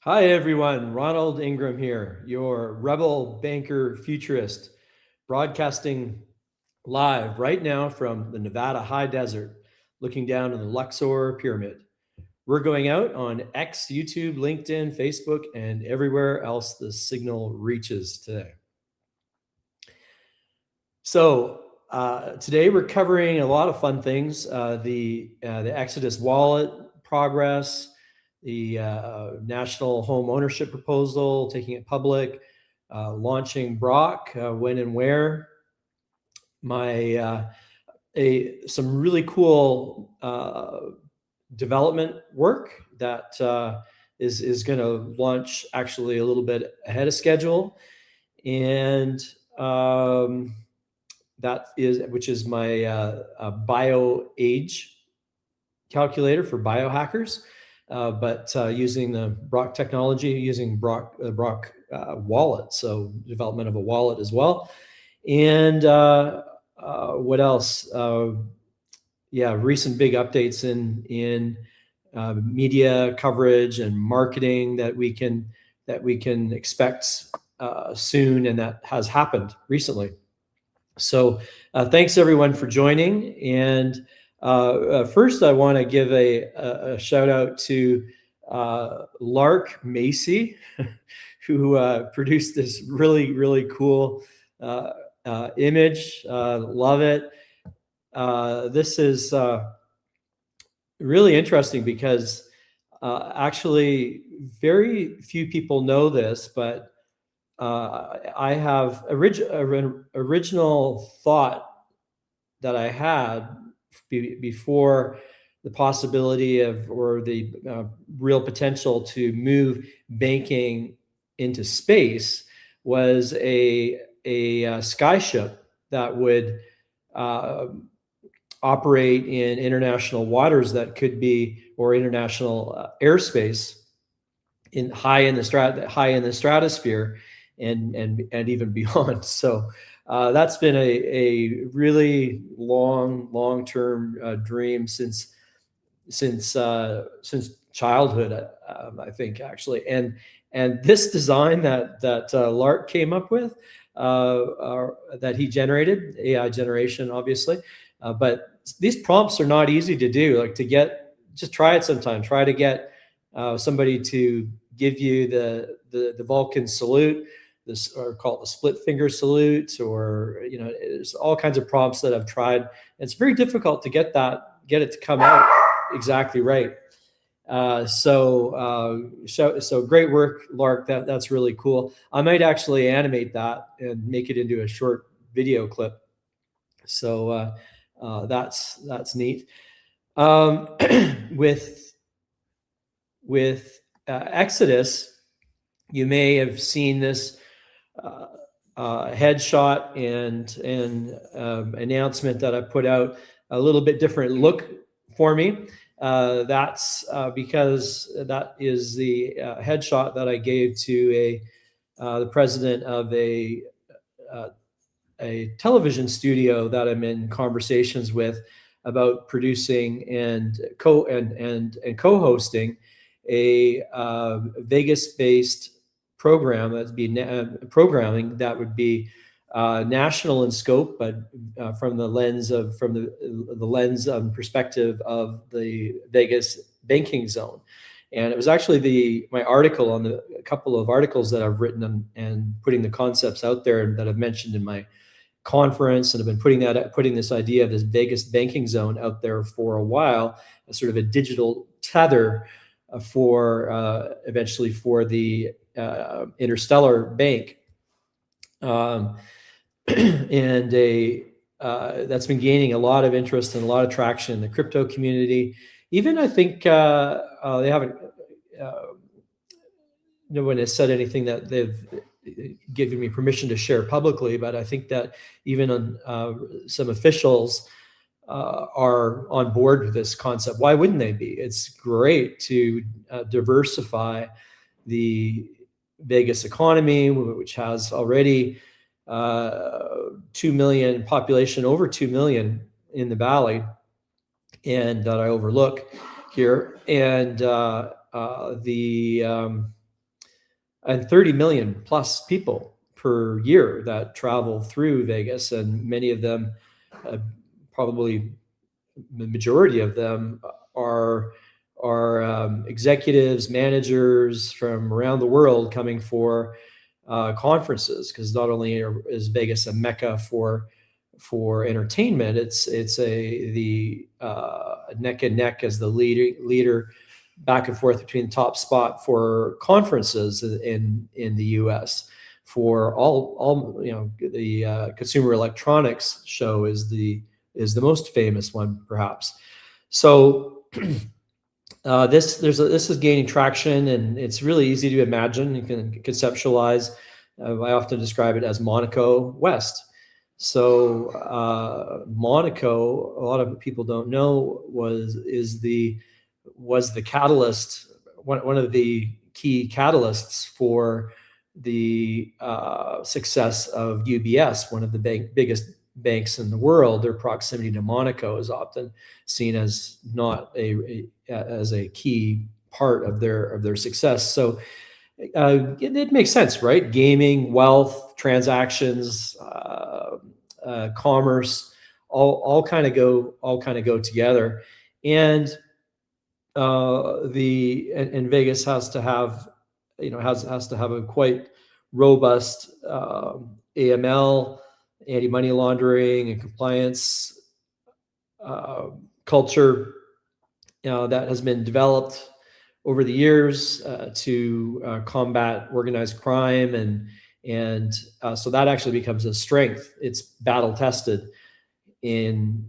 Hi everyone, Ronald Ingram here, your rebel banker futurist, broadcasting live right now from the Nevada high desert, looking down on the Luxor Pyramid. We're going out on X, YouTube, LinkedIn, Facebook, and everywhere else the signal reaches today. So today we're covering a lot of fun things, the Exodus wallet progress, the National HomeOwnership proposal, taking it public, launching Brok, when and where, some really cool development work that is going to launch actually a little bit ahead of schedule, and which is my Bio-Age Calculator for biohackers, but using the Brok technology, using Brok wallet, so development of a wallet as well. And what else? Recent big updates in media coverage and marketing that we can expect soon, and that has happened recently. So thanks everyone for joining. And first I want to give a shout out to Lark Macy, who produced this really cool image. Love it. This is really interesting because actually very few people know this, but I have original thought that I had before the possibility of, or the real potential to move banking into space, was a skyship that would operate in international waters that could be, or international airspace, high in the stratosphere, and even beyond. So that's been a really long-term dream since childhood, I think, actually. And this design that Lark came up with, that he generated, AI generation, obviously, but these prompts are not easy to do. Like, just try it sometime. Try to get somebody to give you the Vulcan salute, or call it the split finger salute, or there's all kinds of prompts that I've tried. It's very difficult to get it to come out exactly right. So great work, Lark. That's really cool. I might actually animate that and make it into a short video clip. So that's neat. With Exodus, you may have seen this headshot and announcement that I put out, a little bit different look for me. That's because that is the headshot that I gave to the president of a television studio that I'm in conversations with about producing and co-hosting a Vegas-based program that'd be programming that would be national in scope, but from the lens and perspective of the Vegas banking zone. And it was actually my article on a couple of articles that I've written and putting the concepts out there, and that I've mentioned in my conference, and I've been putting this idea of this Vegas banking zone out there for a while, as sort of a digital tether for eventually for the Interstellar Bank, and that's been gaining a lot of interest and a lot of traction in the crypto community. Even, I think, they haven't. No one has said anything that they've given me permission to share publicly, but I think that even some officials are on board with this concept. Why wouldn't they be? It's great to diversify the Vegas economy, which has already 2 million population, over 2 million in the valley, and that I overlook here. And and 30 million plus people per year that travel through Vegas, and many of them, probably the majority of them, are executives, managers from around the world coming for conferences, because not only is Vegas a mecca for entertainment, it's the neck and neck as the leader back and forth between the top spot for conferences in the U.S. For all the Consumer Electronics show is the most famous one, perhaps. So this is gaining traction, and it's really easy to imagine. You can conceptualize. I often describe it as Monaco West. So Monaco, a lot of people don't know, was the catalyst, one of the key catalysts for the success of UBS, one of the biggest banks in the world. Their proximity to Monaco is often seen as not as a key part of their success. So it makes sense, right? Gaming, wealth, transactions, commerce, all kind of go together. And Vegas has to have a quite robust AML, anti-money laundering, and compliance culture that has been developed over the years to combat organized crime, and so that actually becomes a strength. It's battle tested in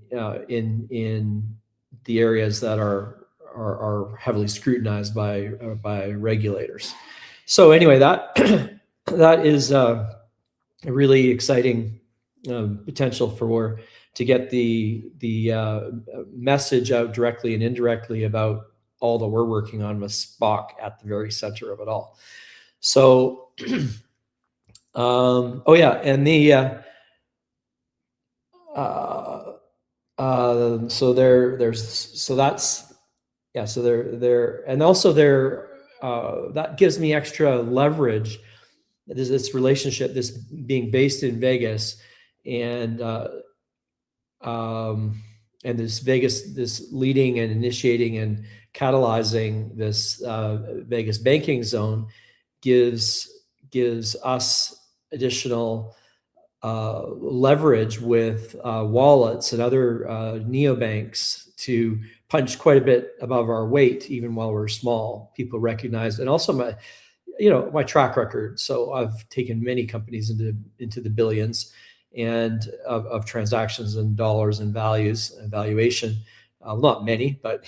the areas that are heavily scrutinized by regulators. So anyway, that is a really exciting potential to get the message out directly and indirectly about all that we're working on, with POCK at the very center of it all. So, and that gives me extra leverage. There's this relationship, this being based in Vegas, and this leading and initiating and catalyzing this Vegas banking zone gives us additional leverage with wallets and other neobanks to punch quite a bit above our weight, even while we're small. People recognize, and also my track record. So I've taken many companies into the billions and of transactions and dollars and valuation. Not many, but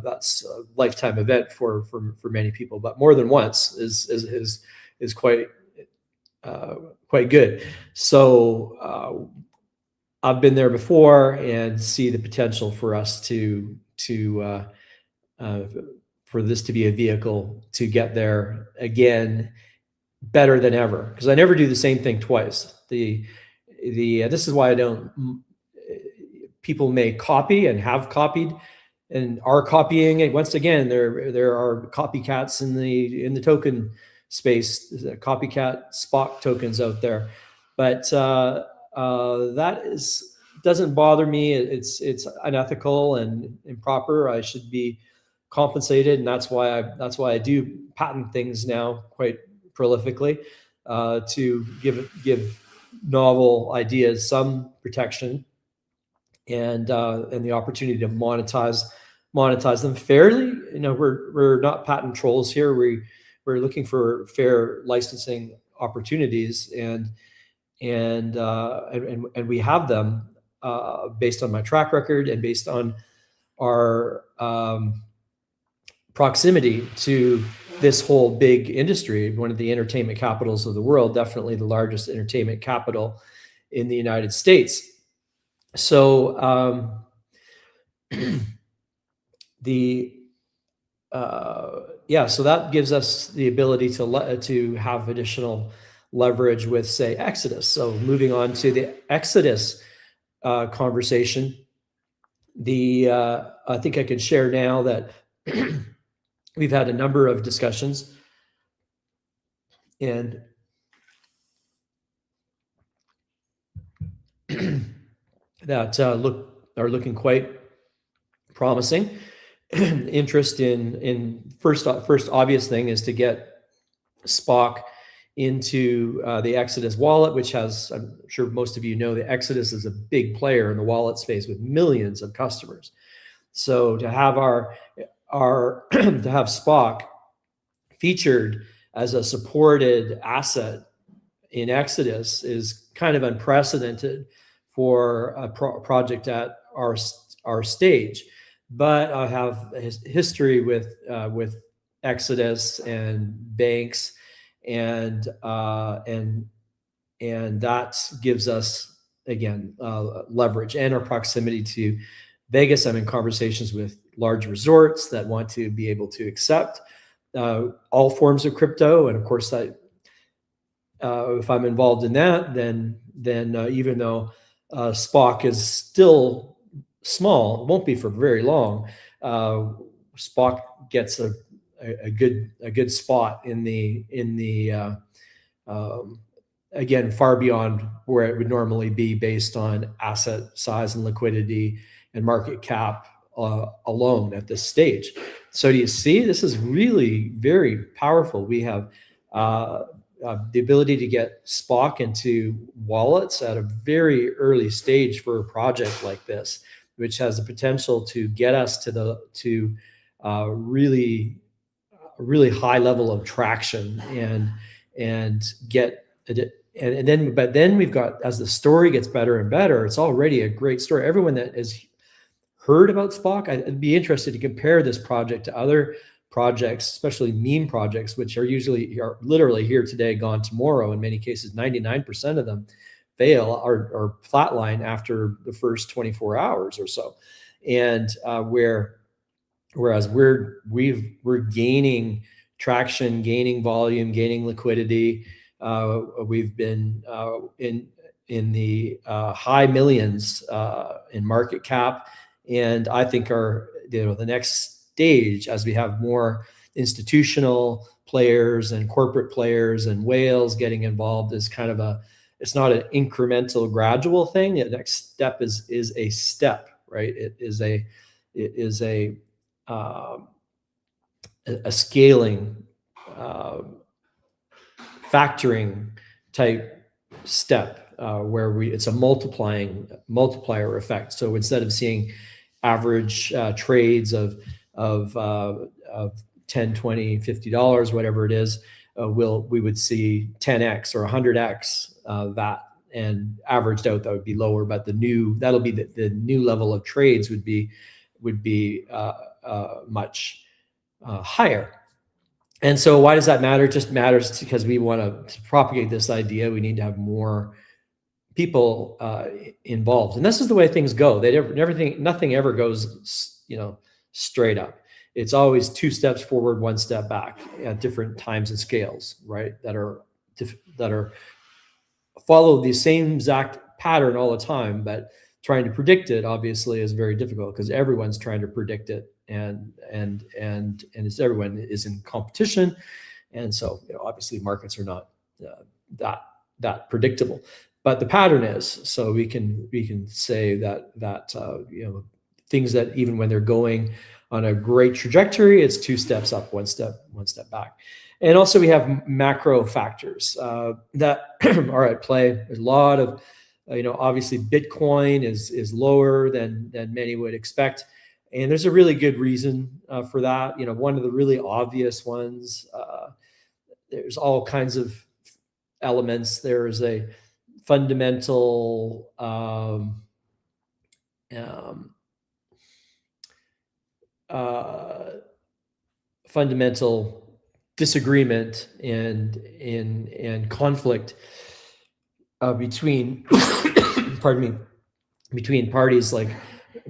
that's a lifetime event for many people. But more than once is quite good. So I've been there before and see the potential for us for this to be a vehicle to get there again better than ever, because I never do the same thing twice. This is why I don't. People may copy and have copied and are copying it. Once again, there are copycats in the token space, copycat POCK tokens out there, but that doesn't bother me. It's unethical and improper. I should be compensated, and that's why I do patent things now quite prolifically, to give novel ideas some protection and the opportunity to monetize them fairly. We're not patent trolls here. We're looking for fair licensing opportunities, and we have them based on my track record and based on our proximity to this whole big industry, one of the entertainment capitals of the world, definitely the largest entertainment capital in the United States. So so that gives us the ability to have additional leverage with, say, Exodus. So moving on to the Exodus conversation, I think I can share now that we've had a number of discussions and that are looking quite promising. Interest in first obvious thing is to get Spock into the Exodus wallet, which has, I'm sure most of you know, the Exodus is a big player in the wallet space with millions of customers. So to have to have Spock featured as a supported asset in Exodus is kind of unprecedented for a project at our stage. But I have a history with Exodus and banks, and that gives us again leverage, and our proximity to Vegas. I'm in conversations with large resorts that want to be able to accept all forms of crypto, and of course that if I'm involved in that, then even though Spock is still small, it won't be for very long. Spock gets a good spot in the again, far beyond where it would normally be based on asset size and liquidity and market cap alone at this stage. So do you see, this is really very powerful. We have the ability to get Spock into wallets at a very early stage for a project like this, which has the potential to get us to really high level of traction and get and then we've got, as the story gets better and better, it's already a great story. Everyone that has heard about Spock, I'd be interested to compare this project to other projects, especially meme projects, which are literally here today, gone tomorrow. In many cases, 99% of them fail or flatline after the first 24 hours or so. And whereas we're gaining traction, gaining volume, gaining liquidity. We've been in the high millions in market cap, and I think the next stage, as we have more institutional players and corporate players and whales getting involved, is kind of it's not an incremental gradual thing. The next step is a step, right? It is a scaling, factoring type step where it's a multiplier effect. So instead of seeing average trades of 10, 20, $50, whatever it is, we would see 10x or 100x that, and averaged out that would be lower, but that'll be the new level of trades would be much higher. And so why does that matter? It just matters because we want to propagate this idea. We need to have more people involved, and this is the way things go. Nothing ever goes, straight up. It's always two steps forward, one step back at different times and scales, right? That are follow the same exact pattern all the time, but trying to predict it obviously is very difficult because everyone's trying to predict it, and everyone is in competition, and so obviously markets are not that predictable. But the pattern is, so we can say that things that even when they're going on a great trajectory, it's two steps up, one step back. And also we have macro factors that are at play. There's a lot of, obviously Bitcoin is lower than many would expect, and there's a really good reason for that. One of the really obvious ones. There's all kinds of elements. There's a fundamental disagreement and conflict between between parties, like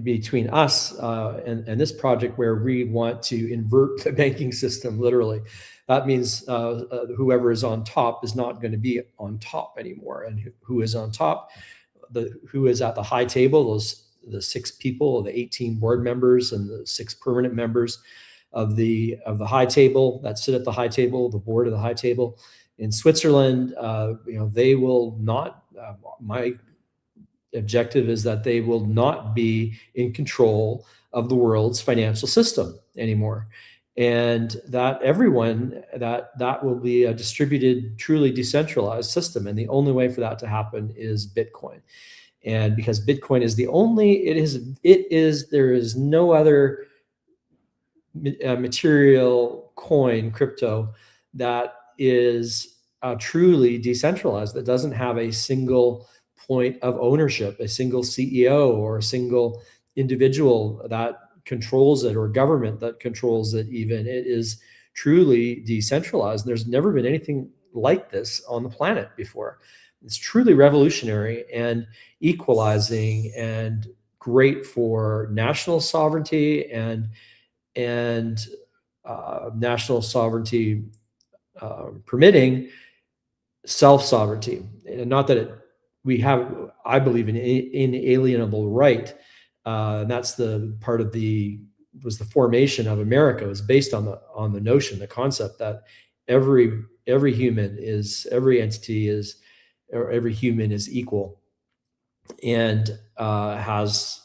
between us and this project, where we want to invert the banking system literally. That means whoever is on top is not going to be on top anymore, and who is on top, who is at the high table, the 6 people, the 18 board members and the 6 permanent members of the high table that sit at the high table, the board of the high table, in Switzerland. They will not. My objective is that they will not be in control of the world's financial system anymore, and that everyone that will be a distributed, truly decentralized system. And the only way for that to happen is Bitcoin. And because Bitcoin is there is no other material coin, crypto, that is truly decentralized, that doesn't have a single point of ownership, a single CEO or a single individual that controls it, or government that controls it even. It is truly decentralized. There's never been anything like this on the planet before. It's truly revolutionary and equalizing and great for national sovereignty and national sovereignty permitting self-sovereignty. And not that we have, I believe, an inalienable right. And that's the part of the formation of America, was based on the notion, the concept that every human is, every entity is, or every human is equal, and has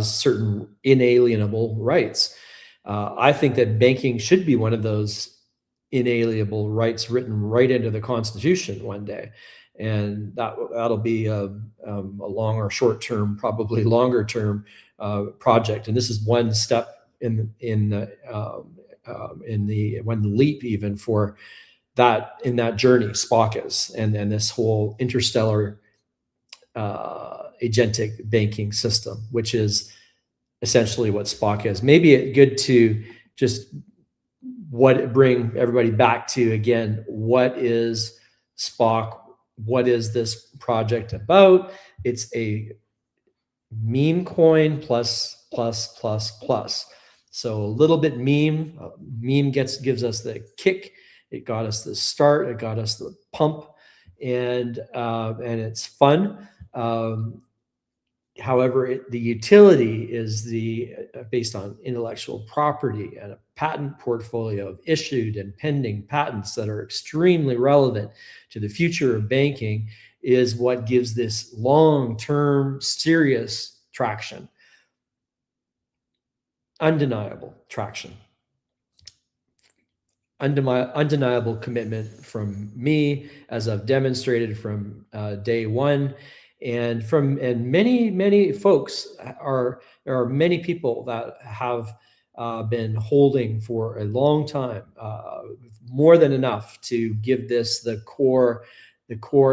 certain inalienable rights. I think that banking should be one of those inalienable rights, written right into the Constitution one day, and that'll be a long or short term, probably longer term project. And this is one step in the one leap even for that, in that journey Spock is, and this whole interstellar agentic banking system, which is essentially what Spock is. Maybe it's good to just bring everybody back to, again, what is Spock? What is this project about? It's a meme coin plus. So a little bit meme. Meme gives us the kick. It got us the start. It got us the pump, and it's fun. However, the utility is based on intellectual property and a patent portfolio of issued and pending patents that are extremely relevant to the future of banking, is what gives this long-term, serious traction. Undeniable traction. Undeniable commitment from me, as I've demonstrated from day one. And many folks there are many people that have been holding for a long time, more than enough to give this the core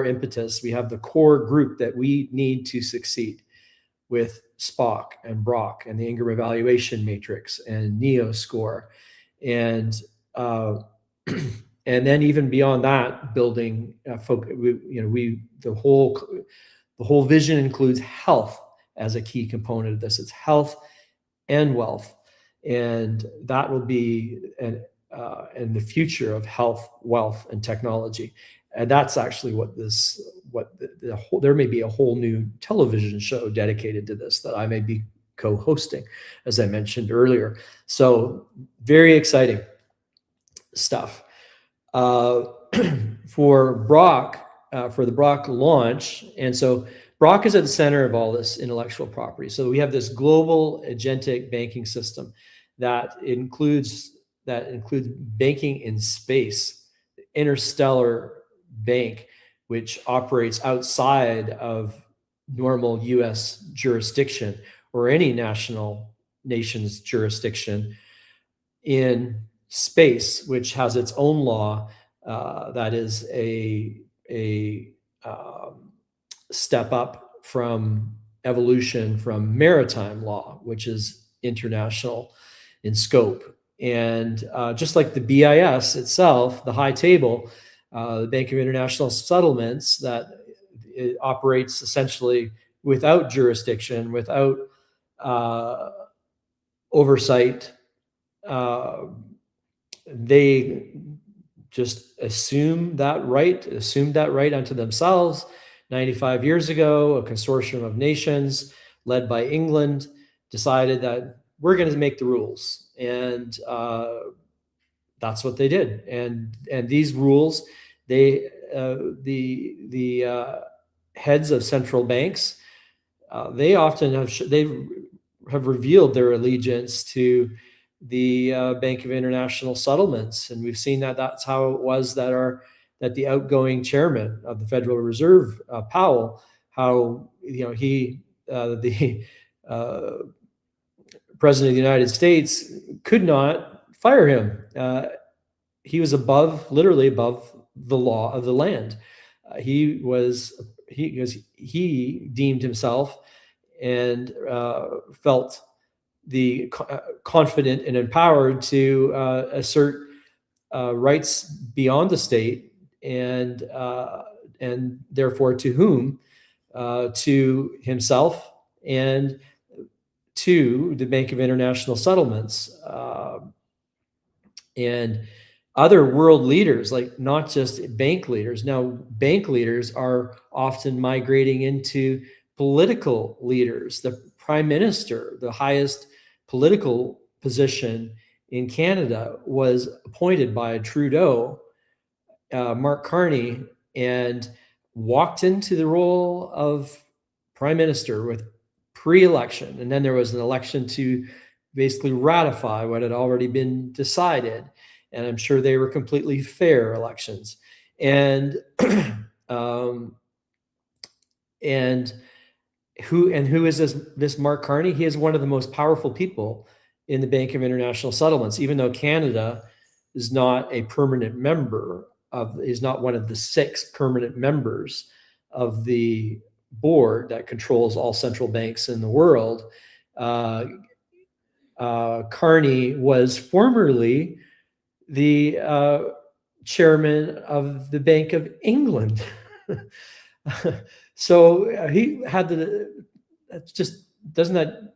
impetus. We have the core group that we need to succeed, with Spock and Brok and the Ingram evaluation matrix and Neo score, and then even beyond that, building the whole vision includes health as a key component of this. It's health and wealth, and that will be in the future of health, wealth, and technology. And that's actually there may be a whole new television show dedicated to this that I may be co-hosting, as I mentioned earlier. So very exciting stuff. For Brok, for the Brok launch. And so Brok is at the center of all this intellectual property. So we have this global agentic banking system that includes banking in space, interstellar bank, which operates outside of normal US jurisdiction or any nation's jurisdiction, in space, which has its own law that is a step up from evolution from maritime law, which is international in scope. And just like the BIS itself, the high table, the Bank of International Settlements, that it operates essentially without jurisdiction, without oversight. They just assumed that right unto themselves. 95 years ago, a consortium of nations led by England decided that we're going to make the rules. And that's what they did. And these rules, they the heads of central banks, they often have revealed their allegiance to the Bank of International Settlements, and we've seen that that's how it was that the outgoing chairman of the Federal Reserve, Powell, how he the president of the United States could not fire him. He was literally above the law of the land. He deemed himself and felt confident and empowered to assert rights beyond the state, and therefore to whom? To himself and to the Bank of International Settlements, and other world leaders, like not just bank leaders. Now, bank leaders are often migrating into political leaders. The prime minister, the highest political position in Canada, was appointed by Trudeau, Mark Carney, and walked into the role of prime minister with pre-election. And then there was an election to basically ratify what had already been decided. And I'm sure they were completely fair elections. And who is this Mark Carney? He is one of the most powerful people in the Bank of International Settlements, even though Canada is not a permanent member is not one of the 6 permanent members of the board that controls all central banks in the world. Carney was formerly the chairman of the Bank of England. So he had doesn't that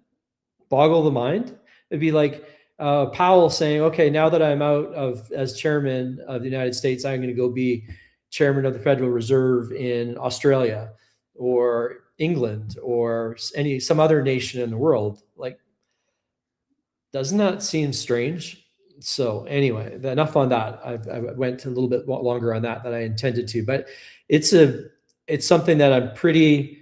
boggle the mind? It'd be like Powell saying, okay, now that I'm out as chairman of the United States, I'm going to go be chairman of the Federal Reserve in Australia or England or some other nation in the world. Like, doesn't that seem strange? So anyway, enough on that. I went a little bit longer on that than I intended to, but it's something that I'm pretty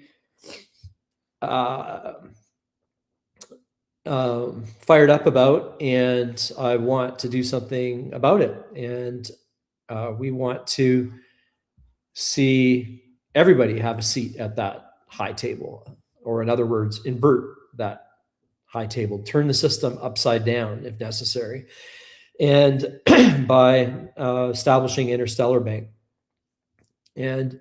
fired up about, and I want to do something about it. And we want to see everybody have a seat at that high table, or in other words, invert that high table, turn the system upside down if necessary, and by establishing Interstellar Bank. And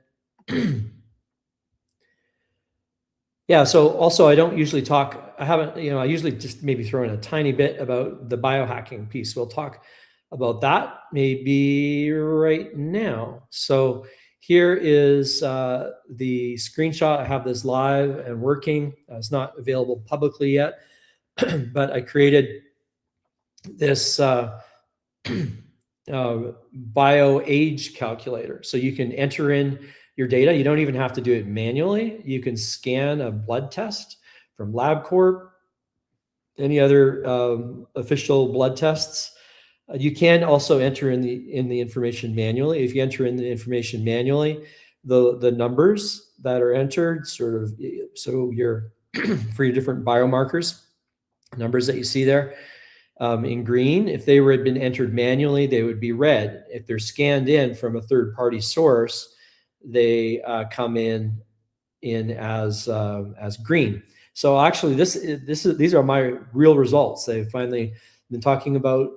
yeah, so also I don't usually talk, I usually just maybe throw in a tiny bit about the biohacking piece. We'll talk about that maybe right now. So here is the screenshot. I have this live and working. It's not available publicly yet, but I created this Bio-Age Calculator. So you can enter in your data. You don't even have to do it manually. You can scan a blood test from LabCorp, any other official blood tests. You can also enter in the information manually. If you enter in the information manually, the numbers that are entered, sort of, so your for your different biomarkers, numbers that you see there in green, if they had been entered manually, they would be red. If they're scanned in from a third-party source, they come in as green. So actually, these are my real results. They've finally been talking about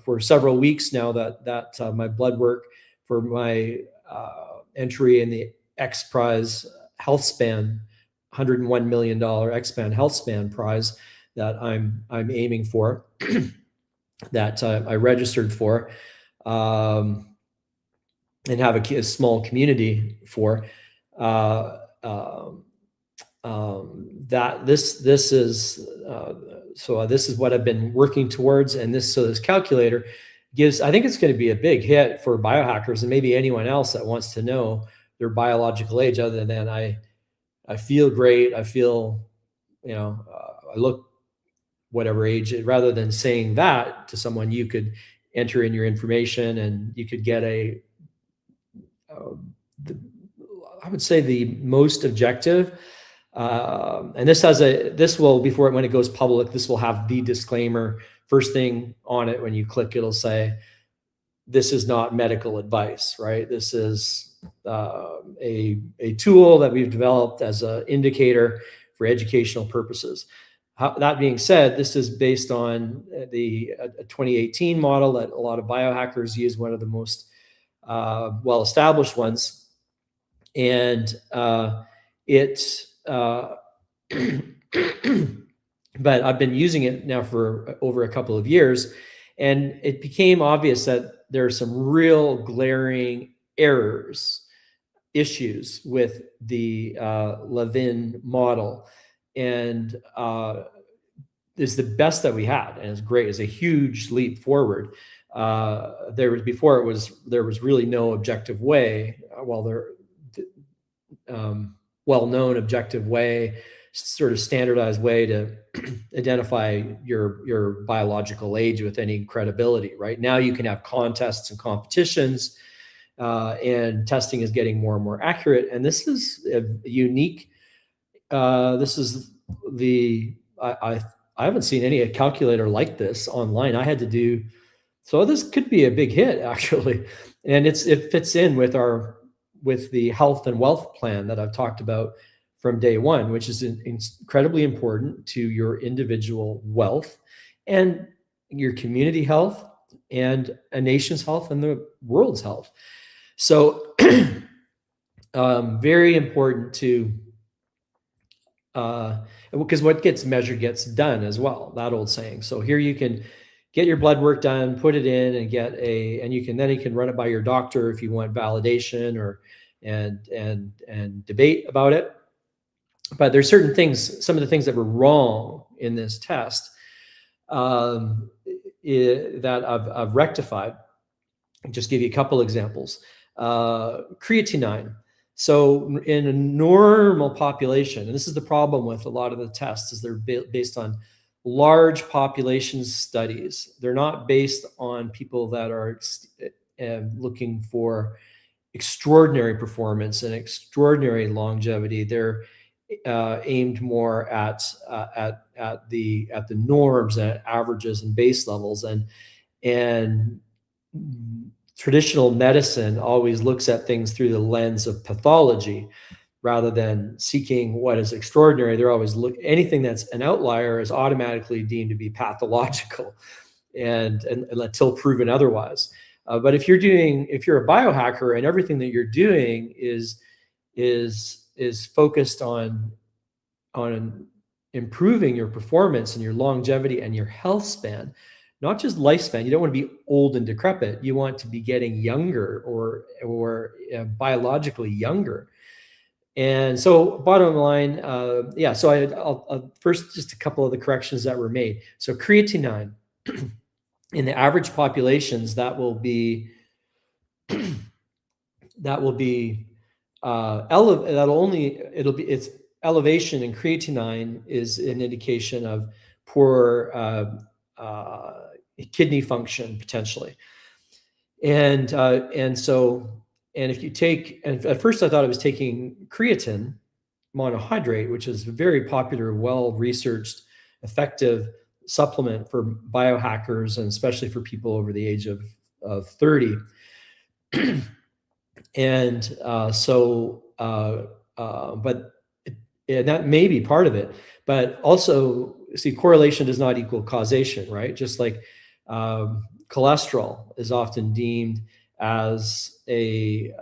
for several weeks now that my blood work for my entry in the X Prize Health Span, $101 million X-Span Health Span prize that I'm aiming for, that I registered for, and have a small community for. That this is so this is what I've been working towards, and this calculator gives, I think it's going to be a big hit for biohackers and maybe anyone else that wants to know their biological age, other than I feel great, I feel, I look whatever age. Rather than saying that to someone, you could enter in your information, and you could get I would say the most objective. And this will, when it goes public, this will have the disclaimer. First thing on it, when you click, it'll say, this is not medical advice, right? This is a tool that we've developed as an indicator for educational purposes. That being said, this is based on the 2018 model that a lot of biohackers use, one of the most well-established ones. And but I've been using it now for over a couple of years, and it became obvious that there are some real glaring issues with the Levin model, and is the best that we had, and it's great. It's a huge leap forward. There was really no objective way. Well-known objective way, sort of standardized way to identify your biological age with any credibility. Right now, you can have contests and competitions, and testing is getting more and more accurate. And this is a unique. This is I haven't seen any calculator like this online. I had to do. So this could be a big hit, actually, and it fits in with the health and wealth plan that I've talked about from day one, which is incredibly important to your individual wealth and your community health and a nation's health and the world's health. So very important to, because what gets measured gets done as well, that old saying. So here you can get your blood work done, put it in, and and you can run it by your doctor if you want validation and debate about it. But there's certain things, some of the things that were wrong in this test that I've rectified. I'll just give you a couple examples. Creatinine. So in a normal population, and this is the problem with a lot of the tests, is they're based on large population studies. They're not based on people that are looking for extraordinary performance and extraordinary longevity. They're aimed more at the norms and averages and base levels, and traditional medicine always looks at things through the lens of pathology rather than seeking what is extraordinary. They're always anything that's an outlier is automatically deemed to be pathological and until proven otherwise. But if you're a biohacker and everything that you're doing is focused on improving your performance and your longevity and your health span, not just lifespan. You don't want to be old and decrepit. You want to be getting younger or biologically younger. And so bottom line, so I'll first, just a couple of the corrections that were made. So creatinine in the average populations, its elevation in creatinine is an indication of poor kidney function potentially. And if you take, and at first I thought I was taking creatine monohydrate, which is a very popular, well-researched, effective supplement for biohackers, and especially for people over the age of 30. And that may be part of it, but also, see, correlation does not equal causation, right? Just like cholesterol is often deemed as is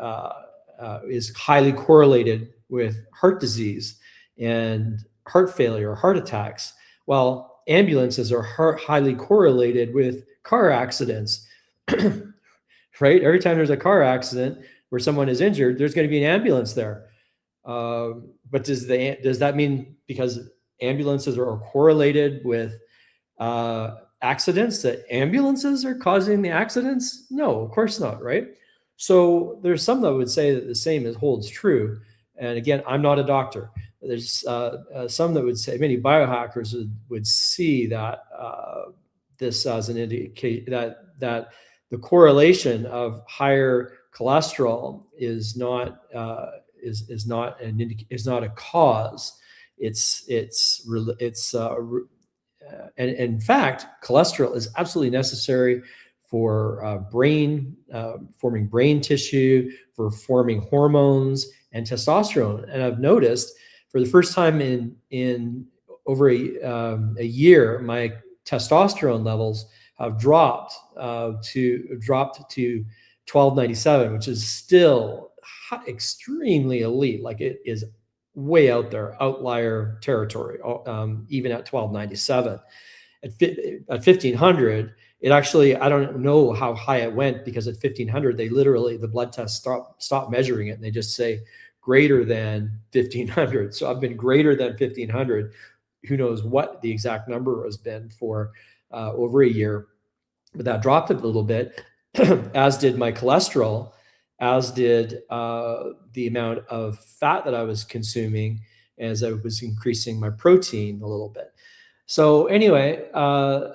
highly correlated with heart disease and heart failure, heart attacks. Well, ambulances are highly correlated with car accidents, right? Every time there's a car accident where someone is injured, there's going to be an ambulance there. But does that mean because ambulances are correlated with accidents that ambulances are causing the accidents? No, of course not, right? So there's some that would say that the same holds true. And again, I'm not a doctor. There's some that would say, many biohackers would see that this as an indication, that that the correlation of higher cholesterol is not is not a cause. And in fact, cholesterol is absolutely necessary for forming brain tissue, for forming hormones and testosterone. And I've noticed for the first time in over a year, my testosterone levels have dropped to 1297, which is still extremely elite. Like, it is way out there, outlier territory, even at 1297. At 1500, it actually, I don't know how high it went, because at 1500, they literally, the blood test stop measuring it, and they just say greater than 1500. So I've been greater than 1500. Who knows what the exact number has been for over a year, but that dropped a little bit, as did my cholesterol, as did the amount of fat that I was consuming, as I was increasing my protein a little bit. So anyway,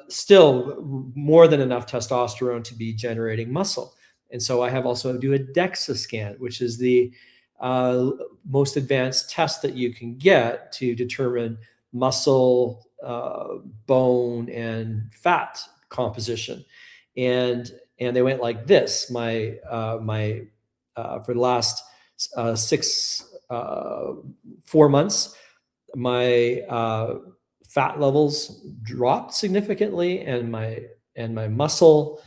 still more than enough testosterone to be generating muscle. And so I have also do a DEXA scan, which is the most advanced test that you can get to determine muscle, bone, and fat composition. And they went like this. My for the last 4 months, my fat levels dropped significantly, and my muscle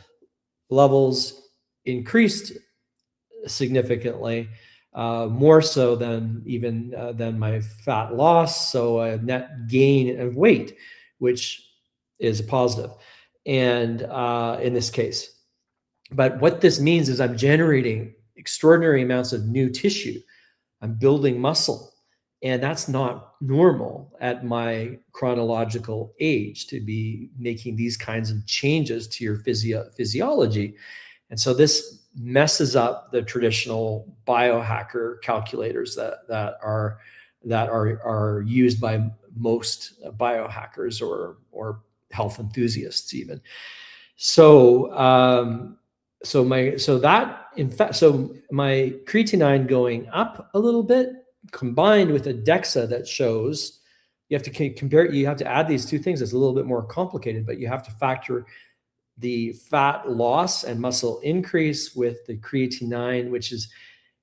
levels increased significantly, more so than even than my fat loss. So a net gain of weight, which is a positive, and in this case. But what this means is I'm generating extraordinary amounts of new tissue. I'm building muscle. And that's not normal at my chronological age, to be making these kinds of changes to your physiology. And so this messes up the traditional biohacker calculators that are used by most biohackers or health enthusiasts even. So my creatinine going up a little bit, combined with a DEXA that shows, you have to compare, you have to add these two things. It's a little bit more complicated, but you have to factor the fat loss and muscle increase with the creatinine, which is,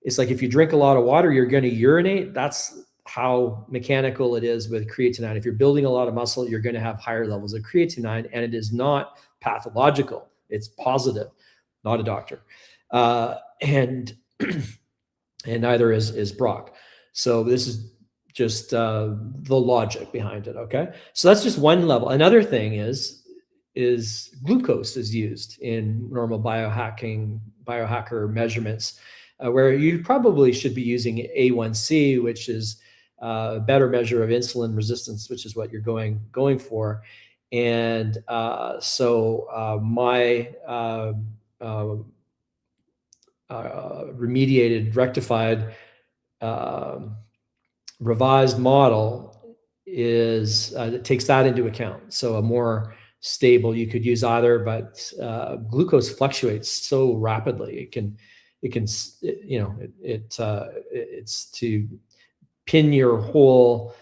it's like if you drink a lot of water, you're going to urinate. That's how mechanical it is with creatinine. If you're building a lot of muscle, you're going to have higher levels of creatinine, and it is not pathological. It's positive. Not a doctor. And neither is Brok. So this is just the logic behind it. Okay. So that's just one level. Another thing is glucose is used in normal biohacker measurements, where you probably should be using A1C, which is a better measure of insulin resistance, which is what you're going for. And my remediated, rectified, revised model is it takes that into account. So a more stable, you could use either, but glucose fluctuates so rapidly. It's to pin your whole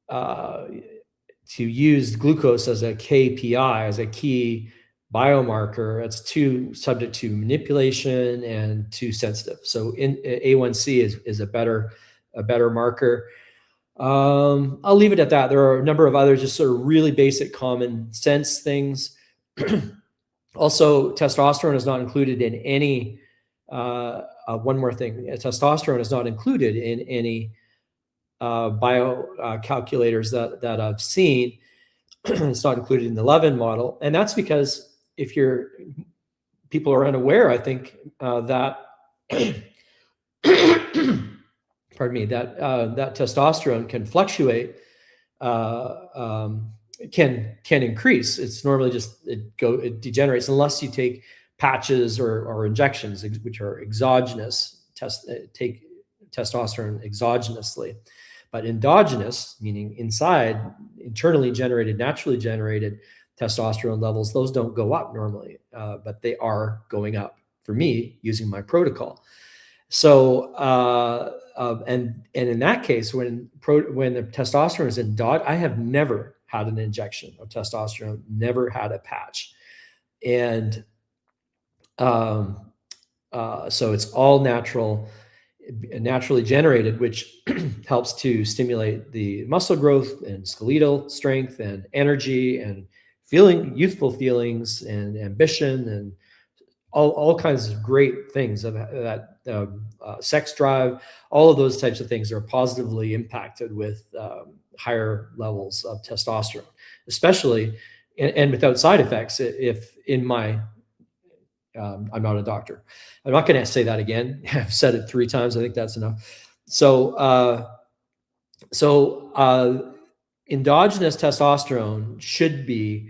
to use glucose as a KPI, as a key biomarker. It's too subject to manipulation and too sensitive. So A1C is a better marker. I'll leave it at that. There are a number of other just sort of really basic common sense things. Also, testosterone is not included in any, one more thing, testosterone is not included in any calculators that I've seen. It's not included in the Levin model. And that's because people are unaware, I think, that, pardon me, that testosterone can fluctuate, can increase. It's normally just, it degenerates unless you take patches or injections, which are exogenous, take testosterone exogenously. But endogenous, meaning inside, internally generated, naturally generated, testosterone levels, those don't go up normally, but they are going up for me using my protocol. So, and in that case, when the testosterone is in dot, I have never had an injection of testosterone, never had a patch. And so it's all naturally generated, which helps to stimulate the muscle growth and skeletal strength and energy and youthful feelings and ambition and all kinds of great things of that sex drive. All of those types of things are positively impacted with higher levels of testosterone, especially and without side effects. If in my I'm not a doctor. I'm not going to say that again. I've said it 3 times. I think that's enough. So, endogenous testosterone should be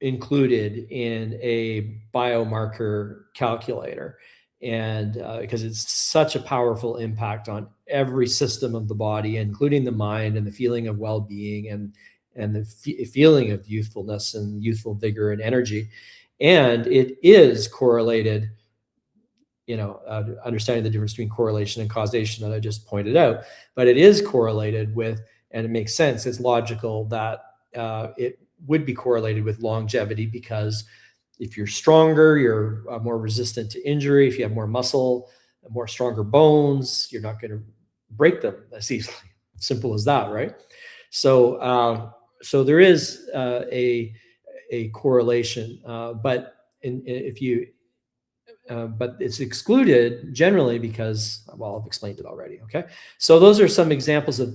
included in a biomarker calculator, and because it's such a powerful impact on every system of the body, including the mind and the feeling of well-being and the feeling of youthfulness and youthful vigor and energy. And it is correlated, understanding the difference between correlation and causation that I just pointed out, but it is correlated with, and it makes sense, it's logical that it would be correlated with longevity, because if you're stronger, you're more resistant to injury. If you have more muscle, more stronger bones, you're not going to break them as easily. Simple as that, right? So there is a correlation, but but it's excluded generally because, well, I've explained it already. Okay, so those are some examples of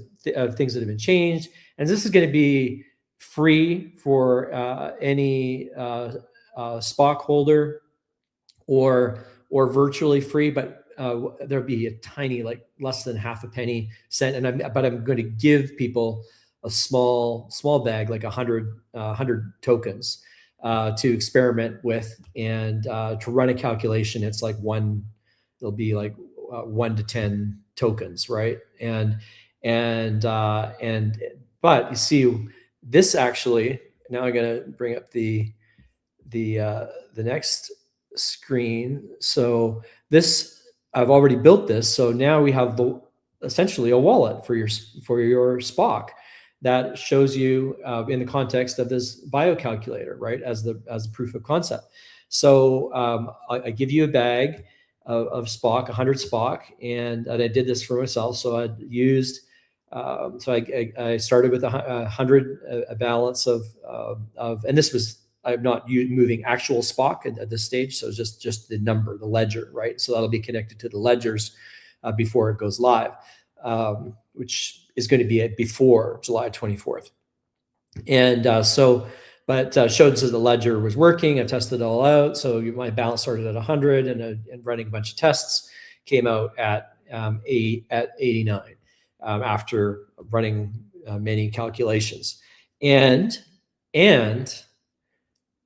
things that have been changed, and this is going to be free for any Spock holder, or virtually free, but there'll be a tiny, like less than half a penny cent, but I'm going to give people a small bag, like 100 tokens to experiment with, and to run a calculation. It's like it'll be like 1 to 10 tokens, right? But you see, this actually, now I'm going to bring up the next screen. So this, I've already built this. So now we have essentially a wallet for your Spock that shows you in the context of this biocalculator, right, as the proof of concept. So I give you a bag of Spock, 100 Spock, and I did this for myself. So I used, I started with 100, a balance of, and this was, I'm not moving actual Spock at this stage, so just the number, the ledger, right? So that'll be connected to the ledgers before it goes live, which is going to be before July 24th. And showed that the ledger was working. I tested it all out. So my balance started at 100, and running a bunch of tests came out at 89 after running many calculations. And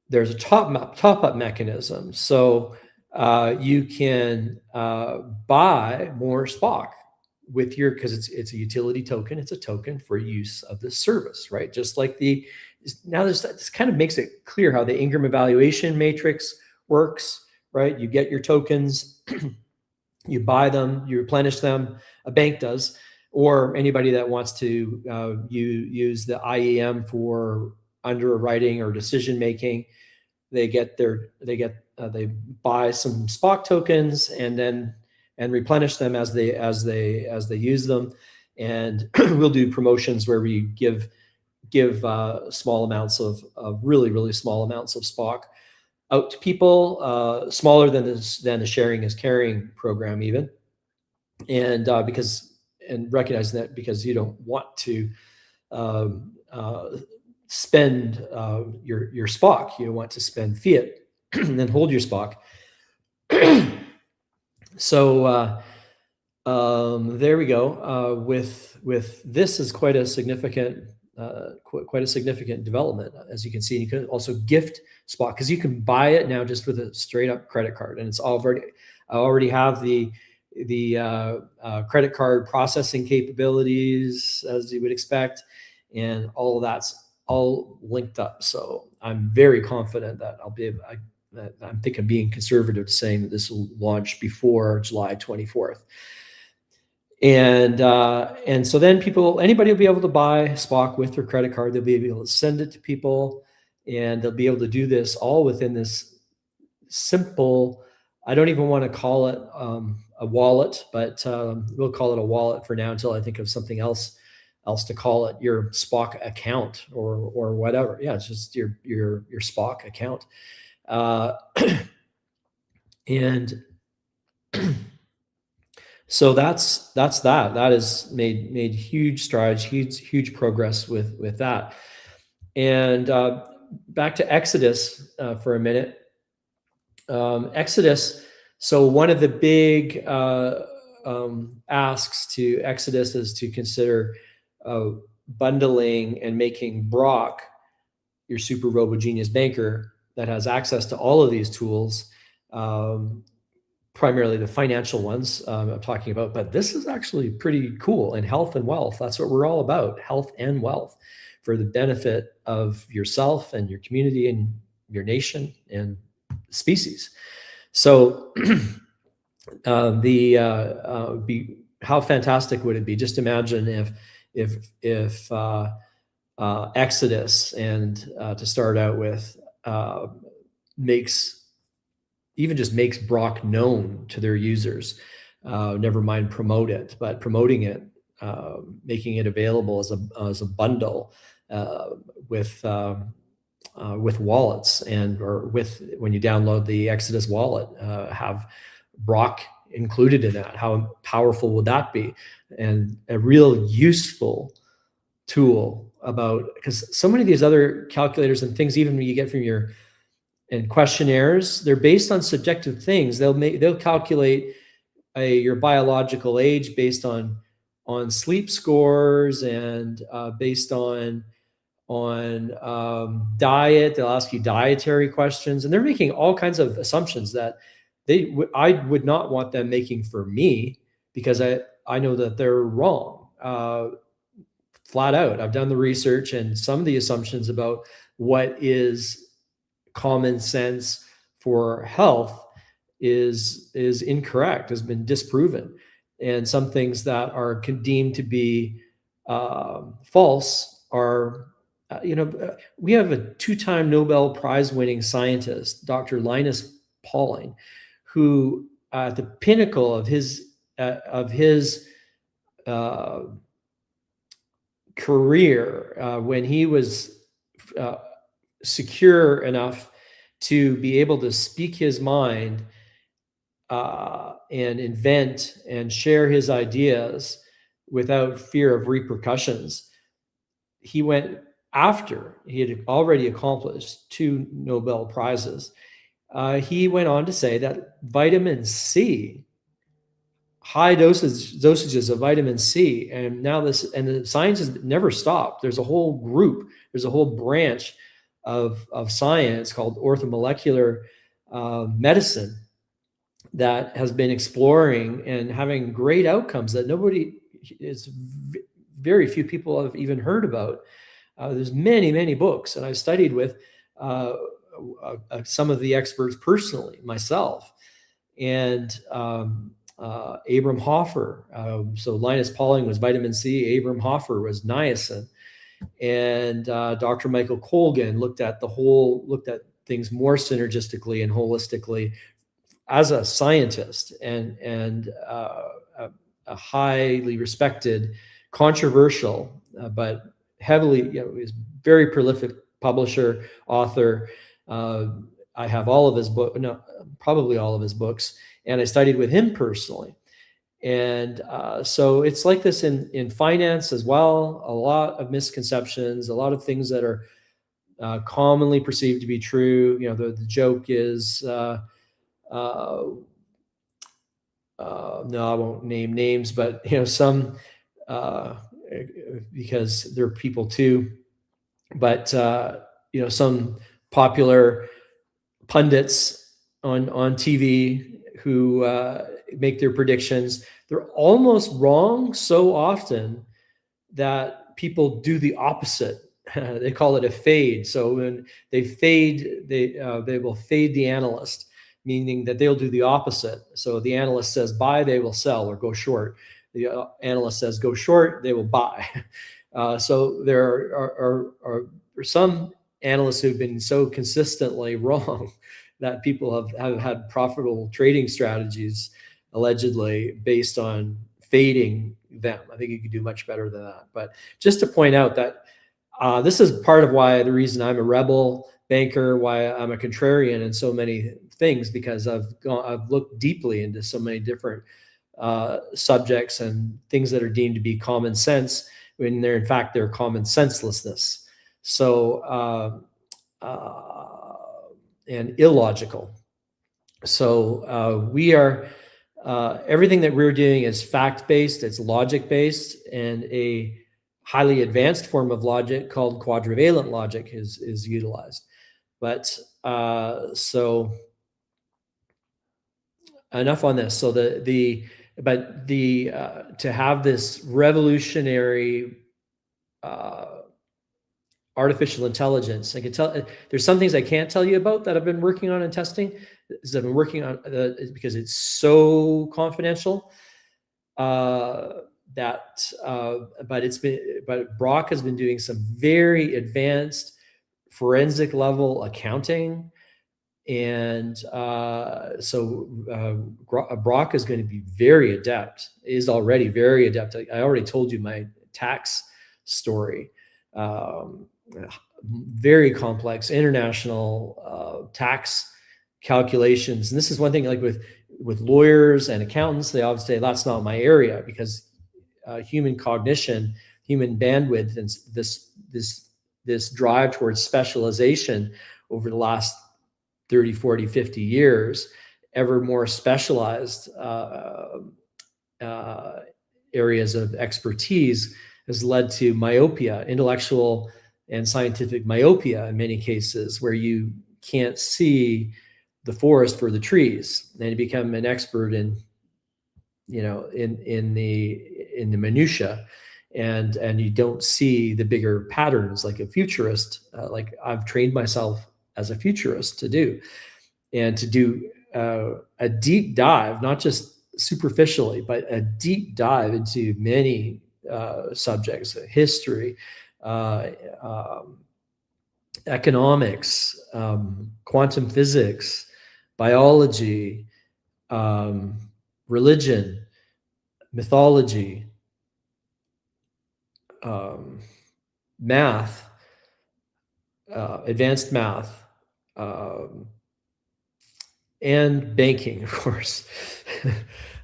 there's a top-up mechanism. So you can buy more Spock with because it's a utility token. It's a token for use of the service, right? Just like this kind of makes it clear how the Ingram evaluation matrix works, right? You get your tokens, you buy them, you replenish them, a bank does, or anybody that wants to use the IEM for underwriting or decision making. They buy some Spock tokens and replenish them as they use them. And we'll do promotions where we give small amounts of really small amounts of Spock out to people, smaller than the sharing is caring program even. And recognizing that, because you don't want to spend your Spock, you want to spend fiat and then hold your Spock. So there we go. With this is quite a significant development. As you can see, you can also gift Spock, because you can buy it now just with a straight up credit card, and I already have the credit card processing capabilities, as you would expect, and all of that's all linked up. So I'm very confident that I'll be able, I'm thinking being conservative, saying that this will launch before July 24th. And so then anybody will be able to buy SPOCK with their credit card. They'll be able to send it to people, and they'll be able to do this all within this simple, I don't even want to call it a wallet, but we'll call it a wallet for now until I think of something else to call it, your SPOCK account or whatever. Yeah, it's just your SPOCK account. And so that's that. That has made huge strides, huge progress with that. And back to Exodus for a minute. Exodus. So one of the big asks to Exodus is to consider bundling and making Brok your super robo genius banker that has access to all of these tools. Primarily the financial ones I'm talking about, but this is actually pretty cool. And health and wealth, that's what we're all about, health and wealth, for the benefit of yourself and your community and your nation and species. So how fantastic would it be? Just imagine if Exodus, and to start out with, makes Brok known to their users. Never mind promote it, but promoting it, making it available as a bundle with wallets, or when you download the Exodus wallet, have Brok included in that. How powerful would that be? And a real useful tool because so many of these other calculators and things, even when you get from and questionnaires, they're based on subjective things. They'll calculate your biological age based on sleep scores and based on diet. They'll ask you dietary questions, and they're making all kinds of assumptions that I would not want them making for me, because I know that they're wrong. Flat out, I've done the research, and some of the assumptions about what is common sense for health is incorrect, has been disproven. And some things that are deemed to be false are, we have a 2-time Nobel Prize winning scientist, Dr. Linus Pauling, who at the pinnacle of his career, when he was secure enough to be able to speak his mind and invent and share his ideas without fear of repercussions, he went after he had already accomplished 2 Nobel Prizes. He went on to say that vitamin C, high dosages of vitamin C, and now the science has never stopped. There's a whole group, there's a whole branch of science called orthomolecular medicine that has been exploring and having great outcomes that very few people have even heard about. There's many books, and I've studied with some of the experts personally myself, and Abram Hoffer. So Linus Pauling was vitamin C, Abram Hoffer was niacin, and Dr. Michael Colgan looked at things more synergistically and holistically as a scientist, and a highly respected, controversial, but heavily, is very prolific publisher, author. I have all of his probably all of his books, and I studied with him personally. And so it's like this in finance as well. A lot of misconceptions, a lot of things that are commonly perceived to be true. The joke is, no, I won't name names, but some, because they're people too, but some popular pundits on TV who make their predictions, they're almost wrong so often that people do the opposite they call it a fade. So when they fade, they will fade the analyst, meaning that they'll do the opposite. So the analyst says buy, they will sell or go short. The analyst says go short, they will buy. So there are some analysts who've been so consistently wrong that people have had profitable trading strategies allegedly based on fading them. I think you could do much better than that. But just to point out that this is part of why the reason I'm a rebel banker, why I'm a contrarian in so many things, because I've looked deeply into so many different subjects and things that are deemed to be common sense when they're in fact they're common senselessness. So and illogical. So we are everything that we're doing is fact-based, it's logic-based, and a highly advanced form of logic called quadrivalent logic is utilized. But so enough on this. So to have this revolutionary artificial intelligence, I can tell there's some things I can't tell you about that I've been working on and testing. I've been working on because it's so confidential. But Brok has been doing some very advanced forensic level accounting, and so Brok is going to be very adept. Is already very adept. I already told you my tax story. Very complex international tax calculations, and this is one thing. Like with lawyers and accountants, they always say that's not my area, because human cognition, human bandwidth, and this drive towards specialization over the last 30, 40, 50 years, ever more specialized areas of expertise has led to myopia, intellectual and scientific myopia in many cases, where you can't see the forest for the trees, and you become an expert in the minutia, and you don't see the bigger patterns like a futurist, like I've trained myself as a futurist to do, and to do a deep dive, not just superficially, but a deep dive into many subjects: history, economics, quantum physics, biology, religion, mythology, math, advanced math, and banking, of course.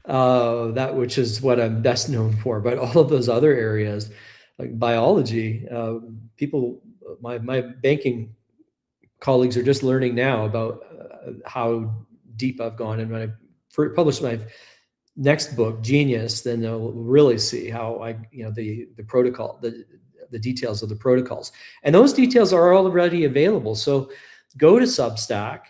That which is what I'm best known for. But all of those other areas, like biology, my banking colleagues are just learning now about how deep I've gone. And when I publish my next book, Genius, then they'll really see how the protocol, the details of the protocols, and those details are already available. So go to Substack,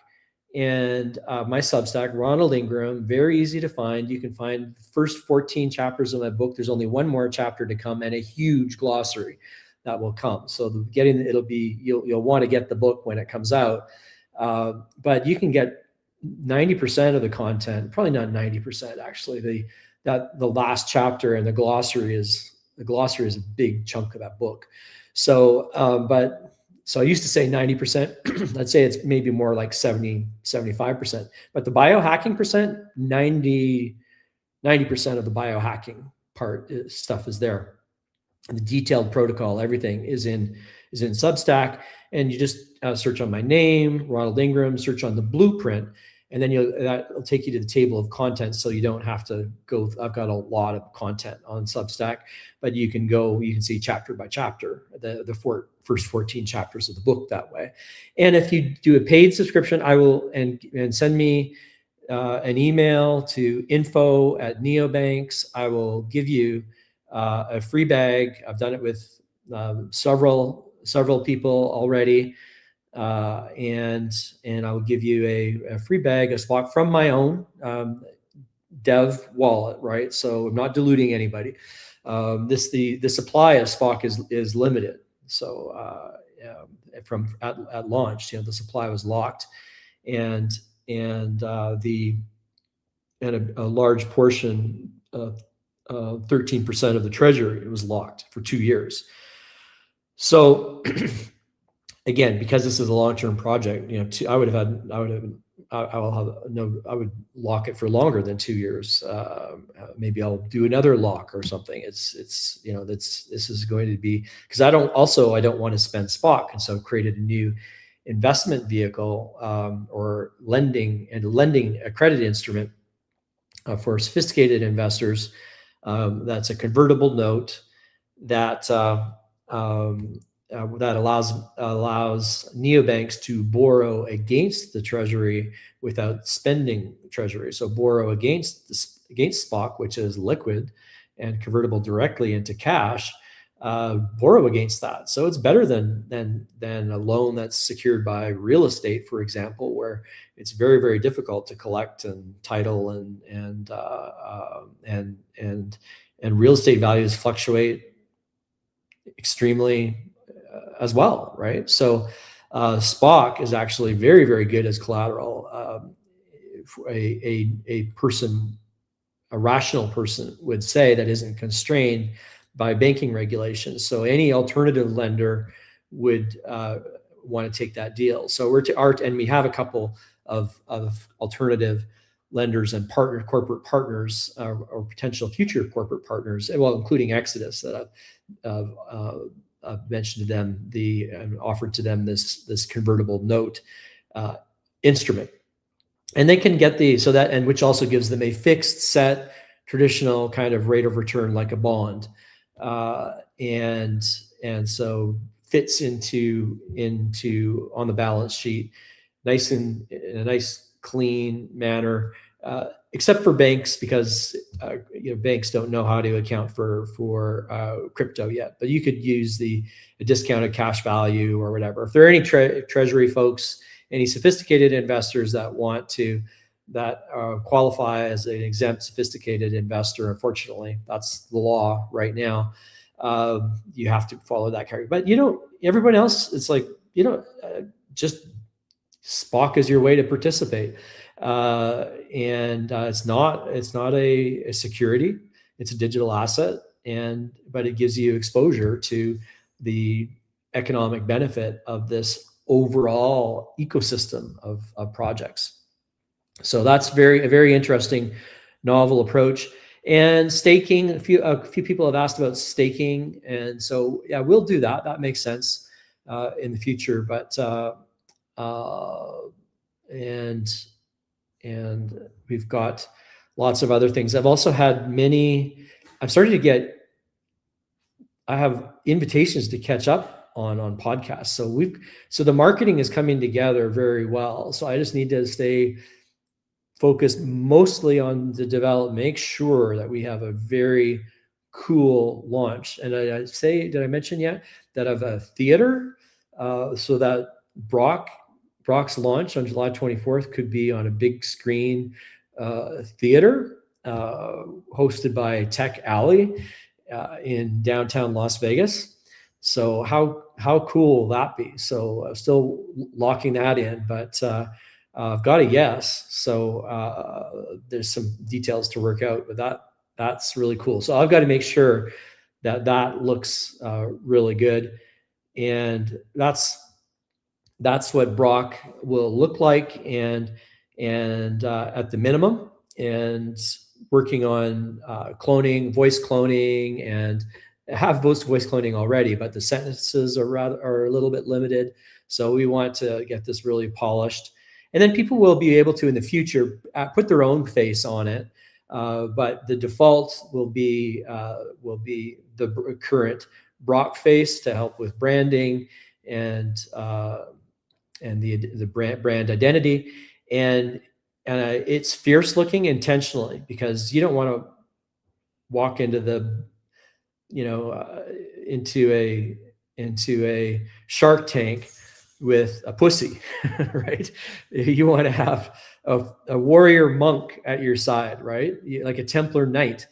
and my Substack, Ronald Ingram, very easy to find. You can find the first 14 chapters of my book. There's only one more chapter to come, and a huge glossary that will come. So you'll want to get the book when it comes out, but you can get 90% of the content, probably not 90% actually. The last chapter and the glossary is a big chunk of that book. So so I used to say 90%. I'd say it's maybe more like 70, 75%. But the biohacking percent, 90% of the biohacking stuff is there. And the detailed protocol, everything is in Substack. And you just search on my name, Ronald Ingram, search on the blueprint, and then that'll take you to the table of contents, so you don't have to go. I've got a lot of content on Substack, but you can see chapter by chapter, the first 14 chapters of the book that way. And if you do a paid subscription, I will, and send me an email to info@neobanks, I will give you a free bag. I've done it with several people already. And I will give you a free bag of Spock from my own dev wallet, right? So I'm not diluting anybody. The supply of Spock is limited. So from at launch, the supply was locked, and a large portion of 13% of the treasury was locked for 2 years. So again, because this is a long-term project, I would lock it for longer than 2 years. Maybe I'll do another lock or something. This is going to be, because I don't want to spend SPOC, and so I've created a new investment vehicle or lending credit instrument for sophisticated investors. That's a convertible note that allows neobanks to borrow against the treasury without spending treasury. So borrow against SPOC, which is liquid and convertible directly into cash. Borrow against that. So it's better than a loan that's secured by real estate, for example, where it's very, very difficult to collect and title and real estate values fluctuate extremely as well, right? So SPOC is actually very, very good as collateral. A rational person would say that isn't constrained by banking regulations. So any alternative lender would want to take that deal. So and we have a couple of alternative lenders and corporate partners or potential future corporate partners, well, including Exodus, that I've mentioned to them, offered to them this convertible note instrument, and they can get which also gives them a fixed set traditional kind of rate of return like a bond, and so fits into on the balance sheet, in a nice clean manner. Except for banks, because banks don't know how to account for crypto yet. But you could use a discounted cash value or whatever. If there are any treasury folks, any sophisticated investors that qualify as an exempt sophisticated investor, unfortunately, that's the law right now. You have to follow that criteria. But everyone else, it's like just SPOC is your way to participate. And it's not a security, it's a digital asset, but it gives you exposure to the economic benefit of this overall ecosystem of projects. So that's a very interesting novel approach. And staking, a few people have asked about staking, and so yeah, we'll do that. That makes sense in the future, but and we've got lots of other things. I've also had I have invitations to catch up on podcasts. So the marketing is coming together very well. So I just need to stay focused mostly on the development, make sure that we have a very cool launch. And did I mention yet that I have a theater, so that Brok's launch on July 24th could be on a big screen theater hosted by Tech Alley in downtown Las Vegas. So how cool will that be? So I'm still locking that in, but I've got a yes. So there's some details to work out, but that's really cool. So I've got to make sure that looks really good, and that's what Brok will look like, and at the minimum, and working on voice cloning, and have most voice cloning already, but the sentences are a little bit limited. So we want to get this really polished, and then people will be able to in the future put their own face on it. But the default will be the current Brok face to help with branding and the brand identity, and it's fierce looking intentionally, because you don't want to walk into into a Shark Tank with a pussy, right? You want to have a warrior monk at your side, right? Like a Templar knight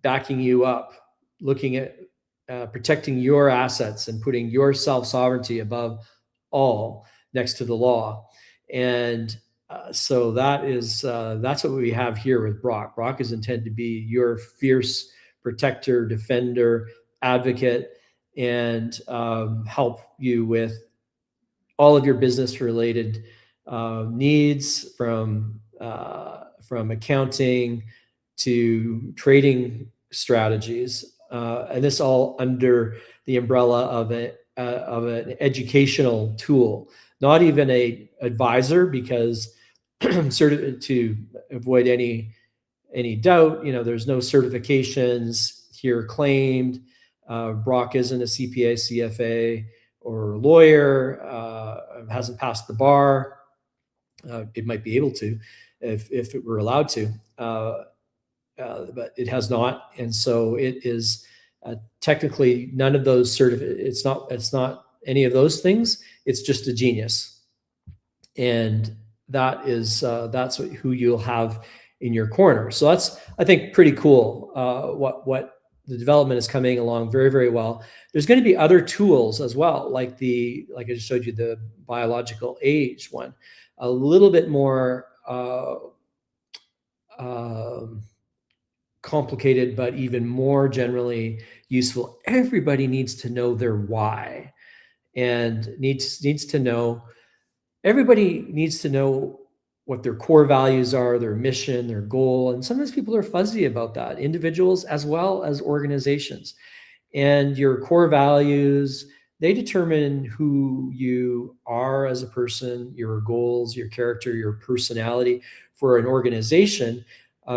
backing you up, looking at protecting your assets and putting your self-sovereignty above all next to the law. And so that's what we have here with Brok. Brok is intended to be your fierce protector, defender, advocate, and help you with all of your business-related needs, from accounting to trading strategies, and this all under the umbrella of an educational tool, not even a advisor, because to avoid any doubt, there's no certifications here claimed. Brok isn't a CPA, CFA, or lawyer, hasn't passed the bar. It might be able to if it were allowed to, but it has not. And so it is technically none of those it's not any of those things. It's just a genius. And that's who you'll have in your corner. So that's, I think, pretty cool. What the development is coming along very, very well. There's going to be other tools as well, like I just showed you, the biological age one, a little bit more complicated, but even more generally useful. Everybody needs to know their why, and everybody needs to know what their core values are, their mission, their goal. And sometimes people are fuzzy about that, individuals as well as organizations. And your core values, they determine who you are as a person, your goals, your character, your personality. For an organization,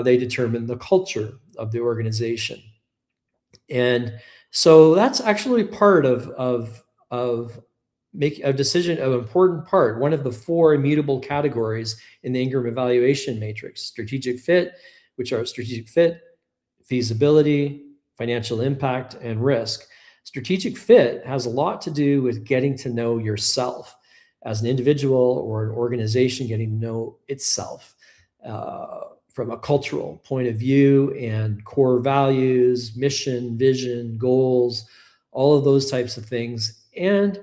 they determine the culture of the organization. And so that's actually part of make a decision, an important part, one of the 4 immutable categories in the Ingram evaluation matrix: strategic fit, which are strategic fit, feasibility, financial impact, and risk. Strategic fit has a lot to do with getting to know yourself as an individual, or an organization getting to know itself from a cultural point of view, and core values, mission, vision, goals, all of those types of things. And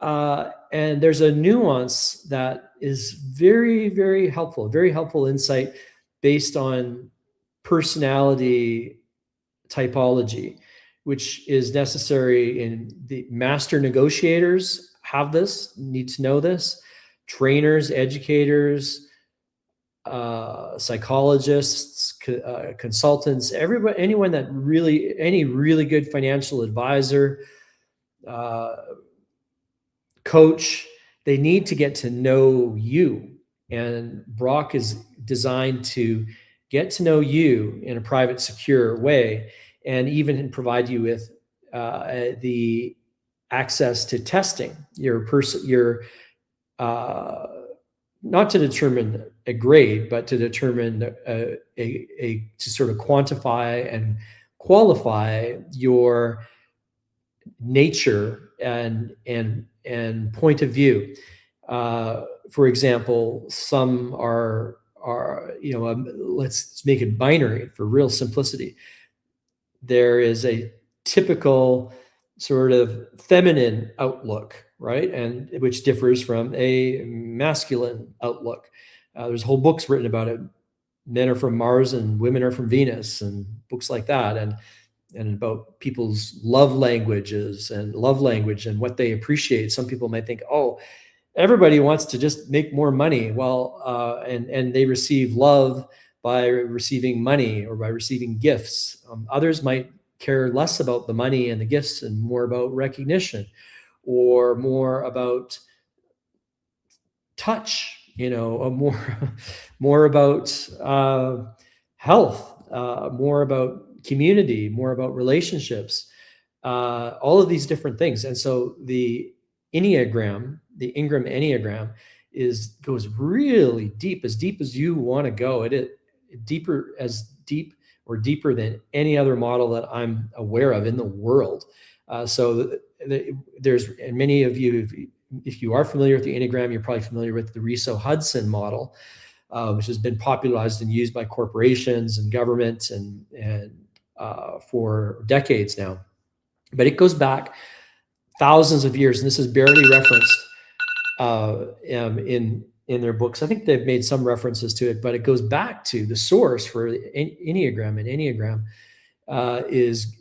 there's a nuance that is very, very helpful insight based on personality typology, which is necessary in the master negotiators need to know this, trainers, educators, psychologists, consultants, anyone that any really good financial advisor, coach, they need to get to know you. And Brok is designed to get to know you in a private, secure way, and even provide you with the access to testing your not to determine a grade, but to determine to sort of quantify and qualify your nature and point of view. For example, some are let's make it binary for real simplicity. There is a typical sort of feminine outlook, right? And which differs from a masculine outlook. There's whole books written about it. Men are from Mars and women are from Venus, and books like that. And about people's love languages and love language and what they appreciate. Some people might think, oh, everybody wants to just make more money. Well, and they receive love by receiving money or by receiving gifts. Others might care less about the money and the gifts and more about recognition, or more about touch, more about health, more about community, more about relationships, all of these different things. And so the Enneagram, the Ingram Enneagram, goes really deep as you want to go. Deeper than any other model that I'm aware of in the world. So there's, and many of you, if you are familiar with the Enneagram, you're probably familiar with the Riso-Hudson model, which has been popularized and used by corporations and government and for decades now. But it goes back thousands of years, and this is barely referenced in their books. I think they've made some references to it, but it goes back to the source for Enneagram. And Enneagram is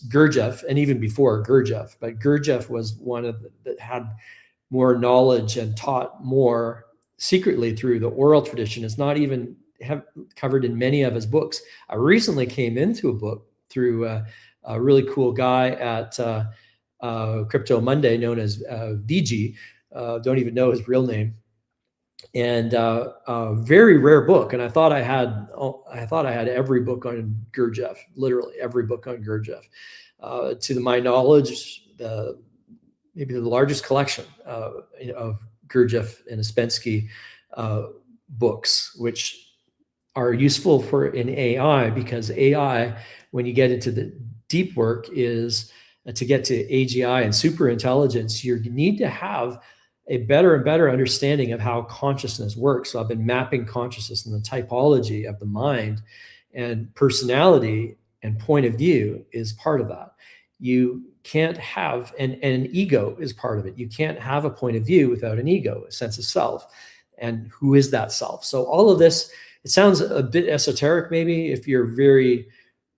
Gurdjieff, and even before Gurdjieff. But Gurdjieff was one of that had more knowledge and taught more secretly through the oral tradition. It's not even covered in many of his books. I recently came into a book through a really cool guy at Crypto Monday, known as VG. Don't even know his real name. And a very rare book. And I thought I had every book on Gurdjieff, literally every book on Gurdjieff. To my knowledge, maybe the largest collection of Gurdjieff and Ouspensky books, which are useful in AI, because AI, when you get into the deep work, is to get to AGI and super intelligence, you need to have a better and better understanding of how consciousness works. So I've been mapping consciousness and the typology of the mind, and personality and point of view is part of that. You can't have, and an ego is part of it. You can't have a point of view without an ego, a sense of self. And who is that self? So all of this, it sounds a bit esoteric maybe if you're very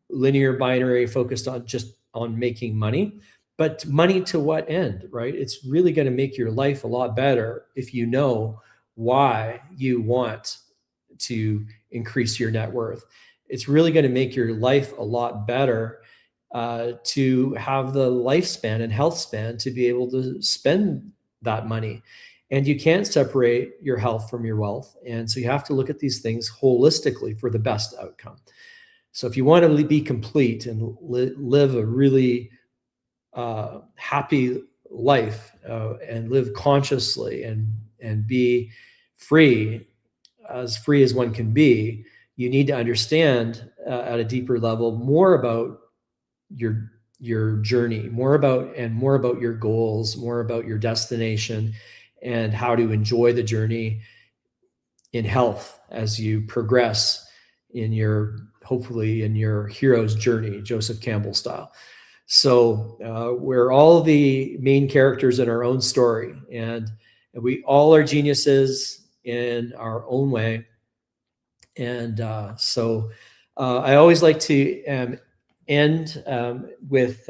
linear, binary, focused on making money. But money to what end, right? It's really going to make your life a lot better if you know why you want to increase your net worth. It's really going to make your life a lot better to have the lifespan and health span to be able to spend that money. And you can't separate your health from your wealth. And so you have to look at these things holistically for the best outcome. So if you want to be complete and live a really happy life and live consciously and be free as one can be, you need to understand at a deeper level more about your journey, more about your goals, more about your destination, and how to enjoy the journey in health as you progress hopefully in your hero's journey, Joseph Campbell style. So we're all the main characters in our own story, and we all are geniuses in our own way. And so I always like to end with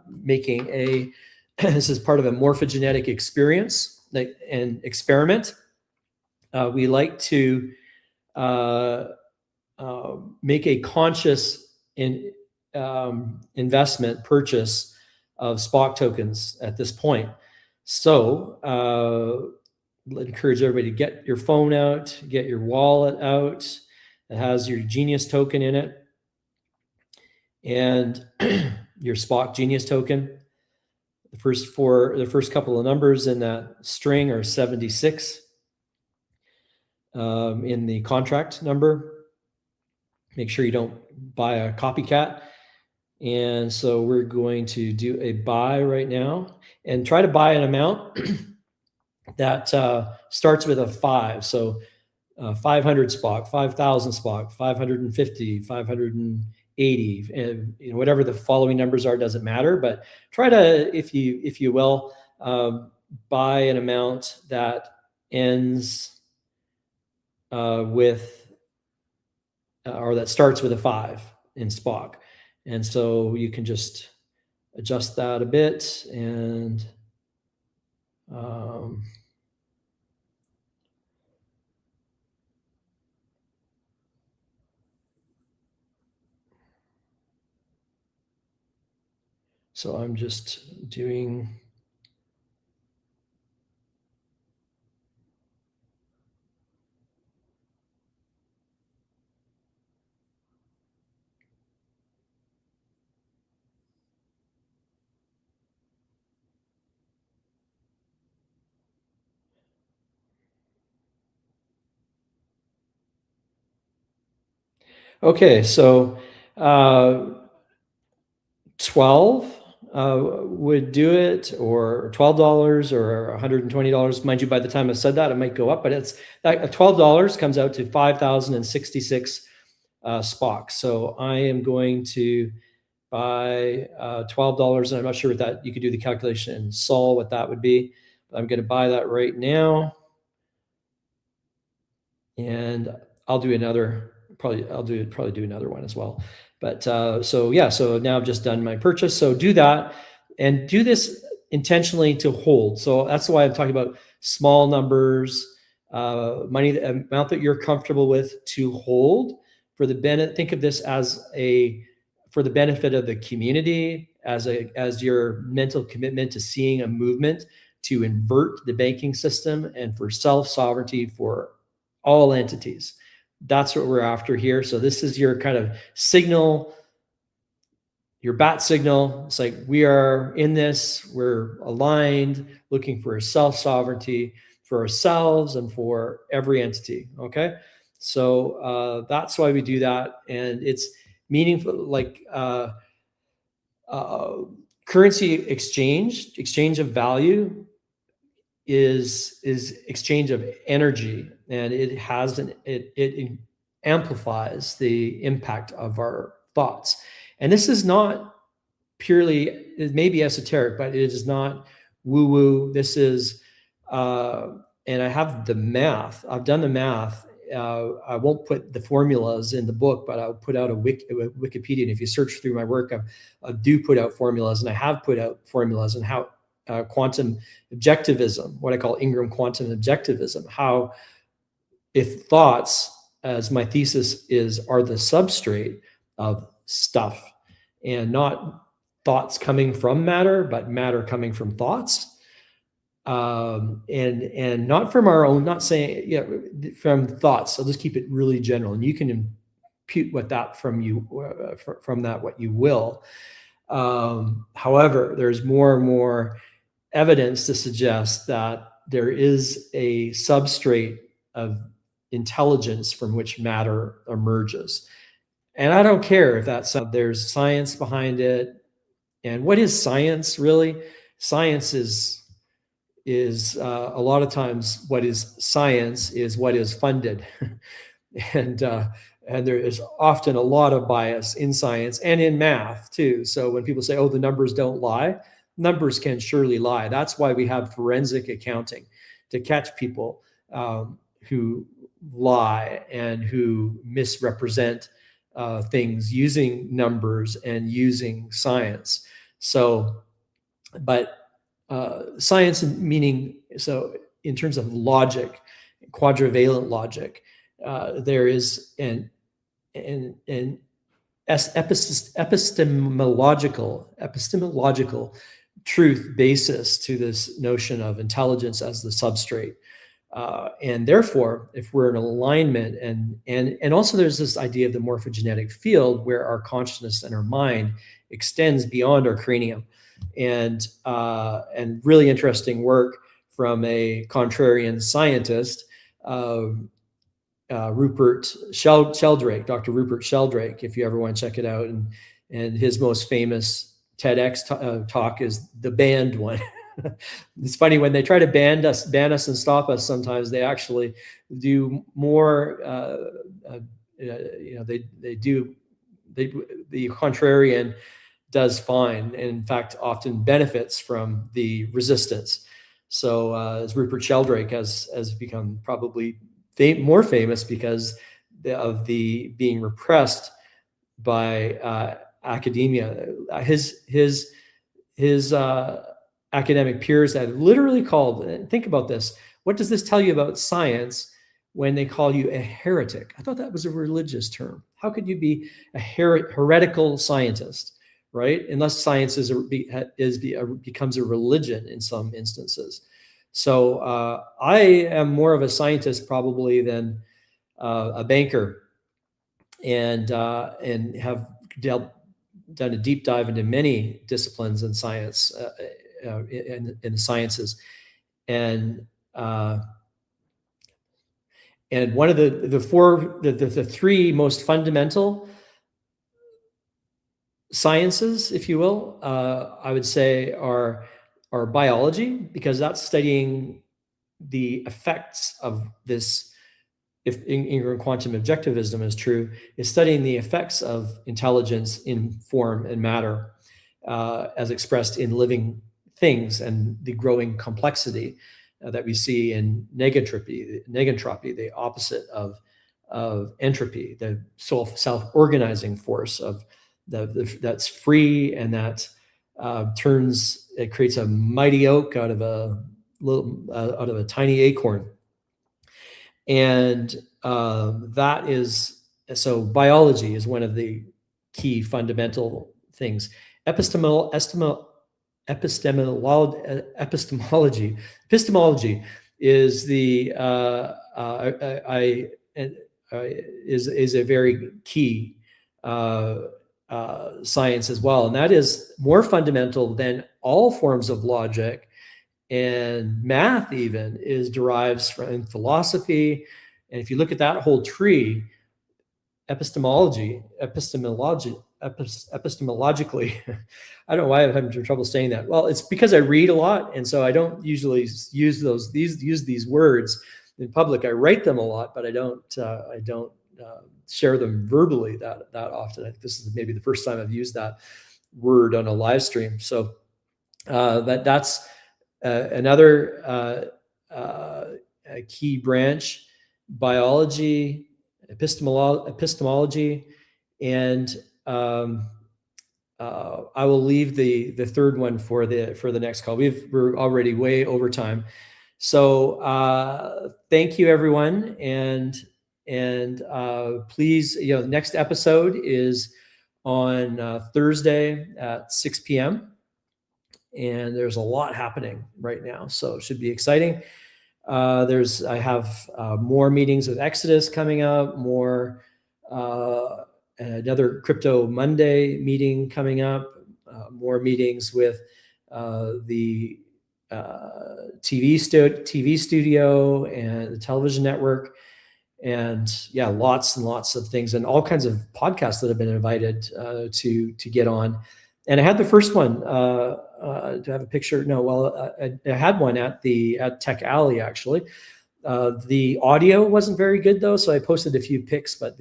making this is part of a morphogenetic experience and experiment. We like to make a conscious investment purchase of SPOCK tokens at this point. So I'd encourage everybody to get your phone out, get your wallet out that has your Genius token in it, and your SPOCK Genius token. The first couple of numbers in that string are 76 in the contract number. Make sure you don't buy a copycat. And so we're going to do a buy right now and try to buy an amount that starts with a 5. So 500 SPOCK, 5,000 SPOCK, 550, 580, and whatever the following numbers are, doesn't matter. But try to, if you will, buy an amount that ends with or that starts with a 5 in SPOCK. And so you can just adjust that a bit, and so I'm just doing okay. So 12 would do it, or $12 or $120. Mind you, by the time I said that, it might go up, but it's $12 comes out to 5,066 SPOCK. So I am going to buy $12, and I'm not sure what that, you could do the calculation in Sol, what that would be. But I'm going to buy that right now. And I'll do another, probably do another one as well. But so yeah, so now I've just done my purchase. So do that and do this intentionally to hold. So that's why I'm talking about small numbers, money, the amount that you're comfortable with to hold for the benefit. Think of this as for the benefit of the community, as your mental commitment to seeing a movement to invert the banking system and for self-sovereignty for all entities. That's what we're after here. So this is your kind of signal, your bat signal. It's like, we are in this, we're aligned, looking for self-sovereignty for ourselves and for every entity. Okay. So that's why we do that. And it's meaningful, like currency exchange of value is exchange of energy, and it has it amplifies the impact of our thoughts. And this is not purely, it may be esoteric, but it is not woo woo. This is and I have the math. I've done the math. I won't put the formulas in the book, but I'll put out a Wikipedia. And if you search through my work, I do put out formulas, and I have put out formulas on how quantum objectivism, what I call Ingram quantum objectivism, how if thoughts, as my thesis is, are the substrate of stuff, and not thoughts coming from matter, but matter coming from thoughts, and not from our own, not saying, from thoughts. I'll just keep it really general, and you can impute what that from you, from that what you will. However, there's more and more evidence to suggest that there is a substrate of intelligence from which matter emerges. And I don't care if that's, there's science behind it. And what is science really? Science is a lot of times what is science is what is funded. And there is often a lot of bias in science and in math too. So when people say, oh, the numbers don't lie, numbers can surely lie. That's why we have forensic accounting, to catch people who lie and who misrepresent things using numbers and using science. So, but science meaning, so in terms of logic, quadrivalent logic, there is an epistemological truth basis to this notion of intelligence as the substrate. And therefore, if we're in alignment, and also there's this idea of the morphogenetic field where our consciousness and our mind extends beyond our cranium, and really interesting work from a contrarian scientist, Rupert Sheldrake, Dr. Rupert Sheldrake, if you ever want to check it out. And his most famous TEDx talk is the banned one. It's funny, when they try to ban us and stop us, sometimes they actually do more, the contrarian does fine, and in fact often benefits from the resistance. So as Rupert Sheldrake has become probably more famous because of the being repressed by academia. His academic peers have literally called, and think about this, what does this tell you about science when they call you a heretic? I thought that was a religious term. How could you be a heretical scientist, right? Unless science becomes a religion in some instances. So I am more of a scientist probably than a banker, and have done a deep dive into many disciplines in science, in the sciences, and one of the three most fundamental sciences, if you will, I would say are biology, because that's studying the effects of this if Ingram quantum objectivism is true, is studying the effects of intelligence in form and matter as expressed in living things and the growing complexity that we see in negentropy, the opposite of entropy, the self-organizing force of that's free and that it creates a mighty oak out of a tiny acorn. And that is, so biology is one of the key fundamental things. Epistemology is the is a very key science as well, and that is more fundamental than all forms of logic, and math even derives from philosophy. And if you look at that whole tree, epistemologically, I don't know why I'm having trouble saying that. Well, it's because I read a lot, and so I don't usually use these words in public. I write them a lot, but I don't share them verbally that often. I think this is maybe the first time I've used that word on a live stream. So that's another key branch: biology, epistemology, and I will leave the third one for the next call. We're already way over time. So thank you, everyone, and please, the next episode is on Thursday at 6 p.m. and there's a lot happening right now, so it should be exciting. I have more meetings with Exodus coming up, another Crypto Monday meeting coming up, more meetings with the TV studio and the television network, and lots and lots of things, and all kinds of podcasts that have been invited to get on. And I had the first one. Do I have a picture? No. Well, I had one at Tech Alley, actually. The audio wasn't very good though, so I posted a few pics. But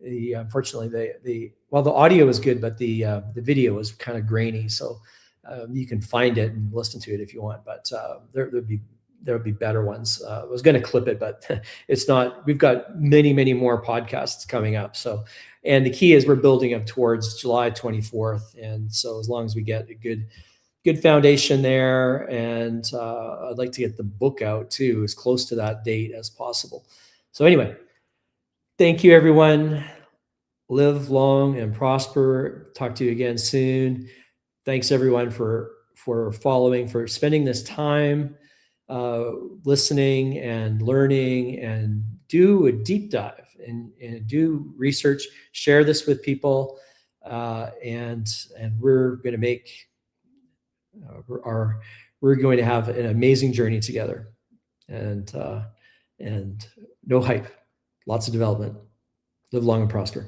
unfortunately the audio was good, but the video was kind of grainy. So you can find it and listen to it if you want. But there'll be better ones. I was going to clip it, but it's not. We've got many more podcasts coming up. So. And the key is we're building up towards July 24th. And so as long as we get a good foundation there, and I'd like to get the book out too, as close to that date as possible. So anyway, thank you, everyone. Live long and prosper. Talk to you again soon. Thanks, everyone, for following, for spending this time listening and learning, and do a deep dive and do research. Share this with people, and we're going to make we're going to have an amazing journey together, and no hype, lots of development. Live long and prosper.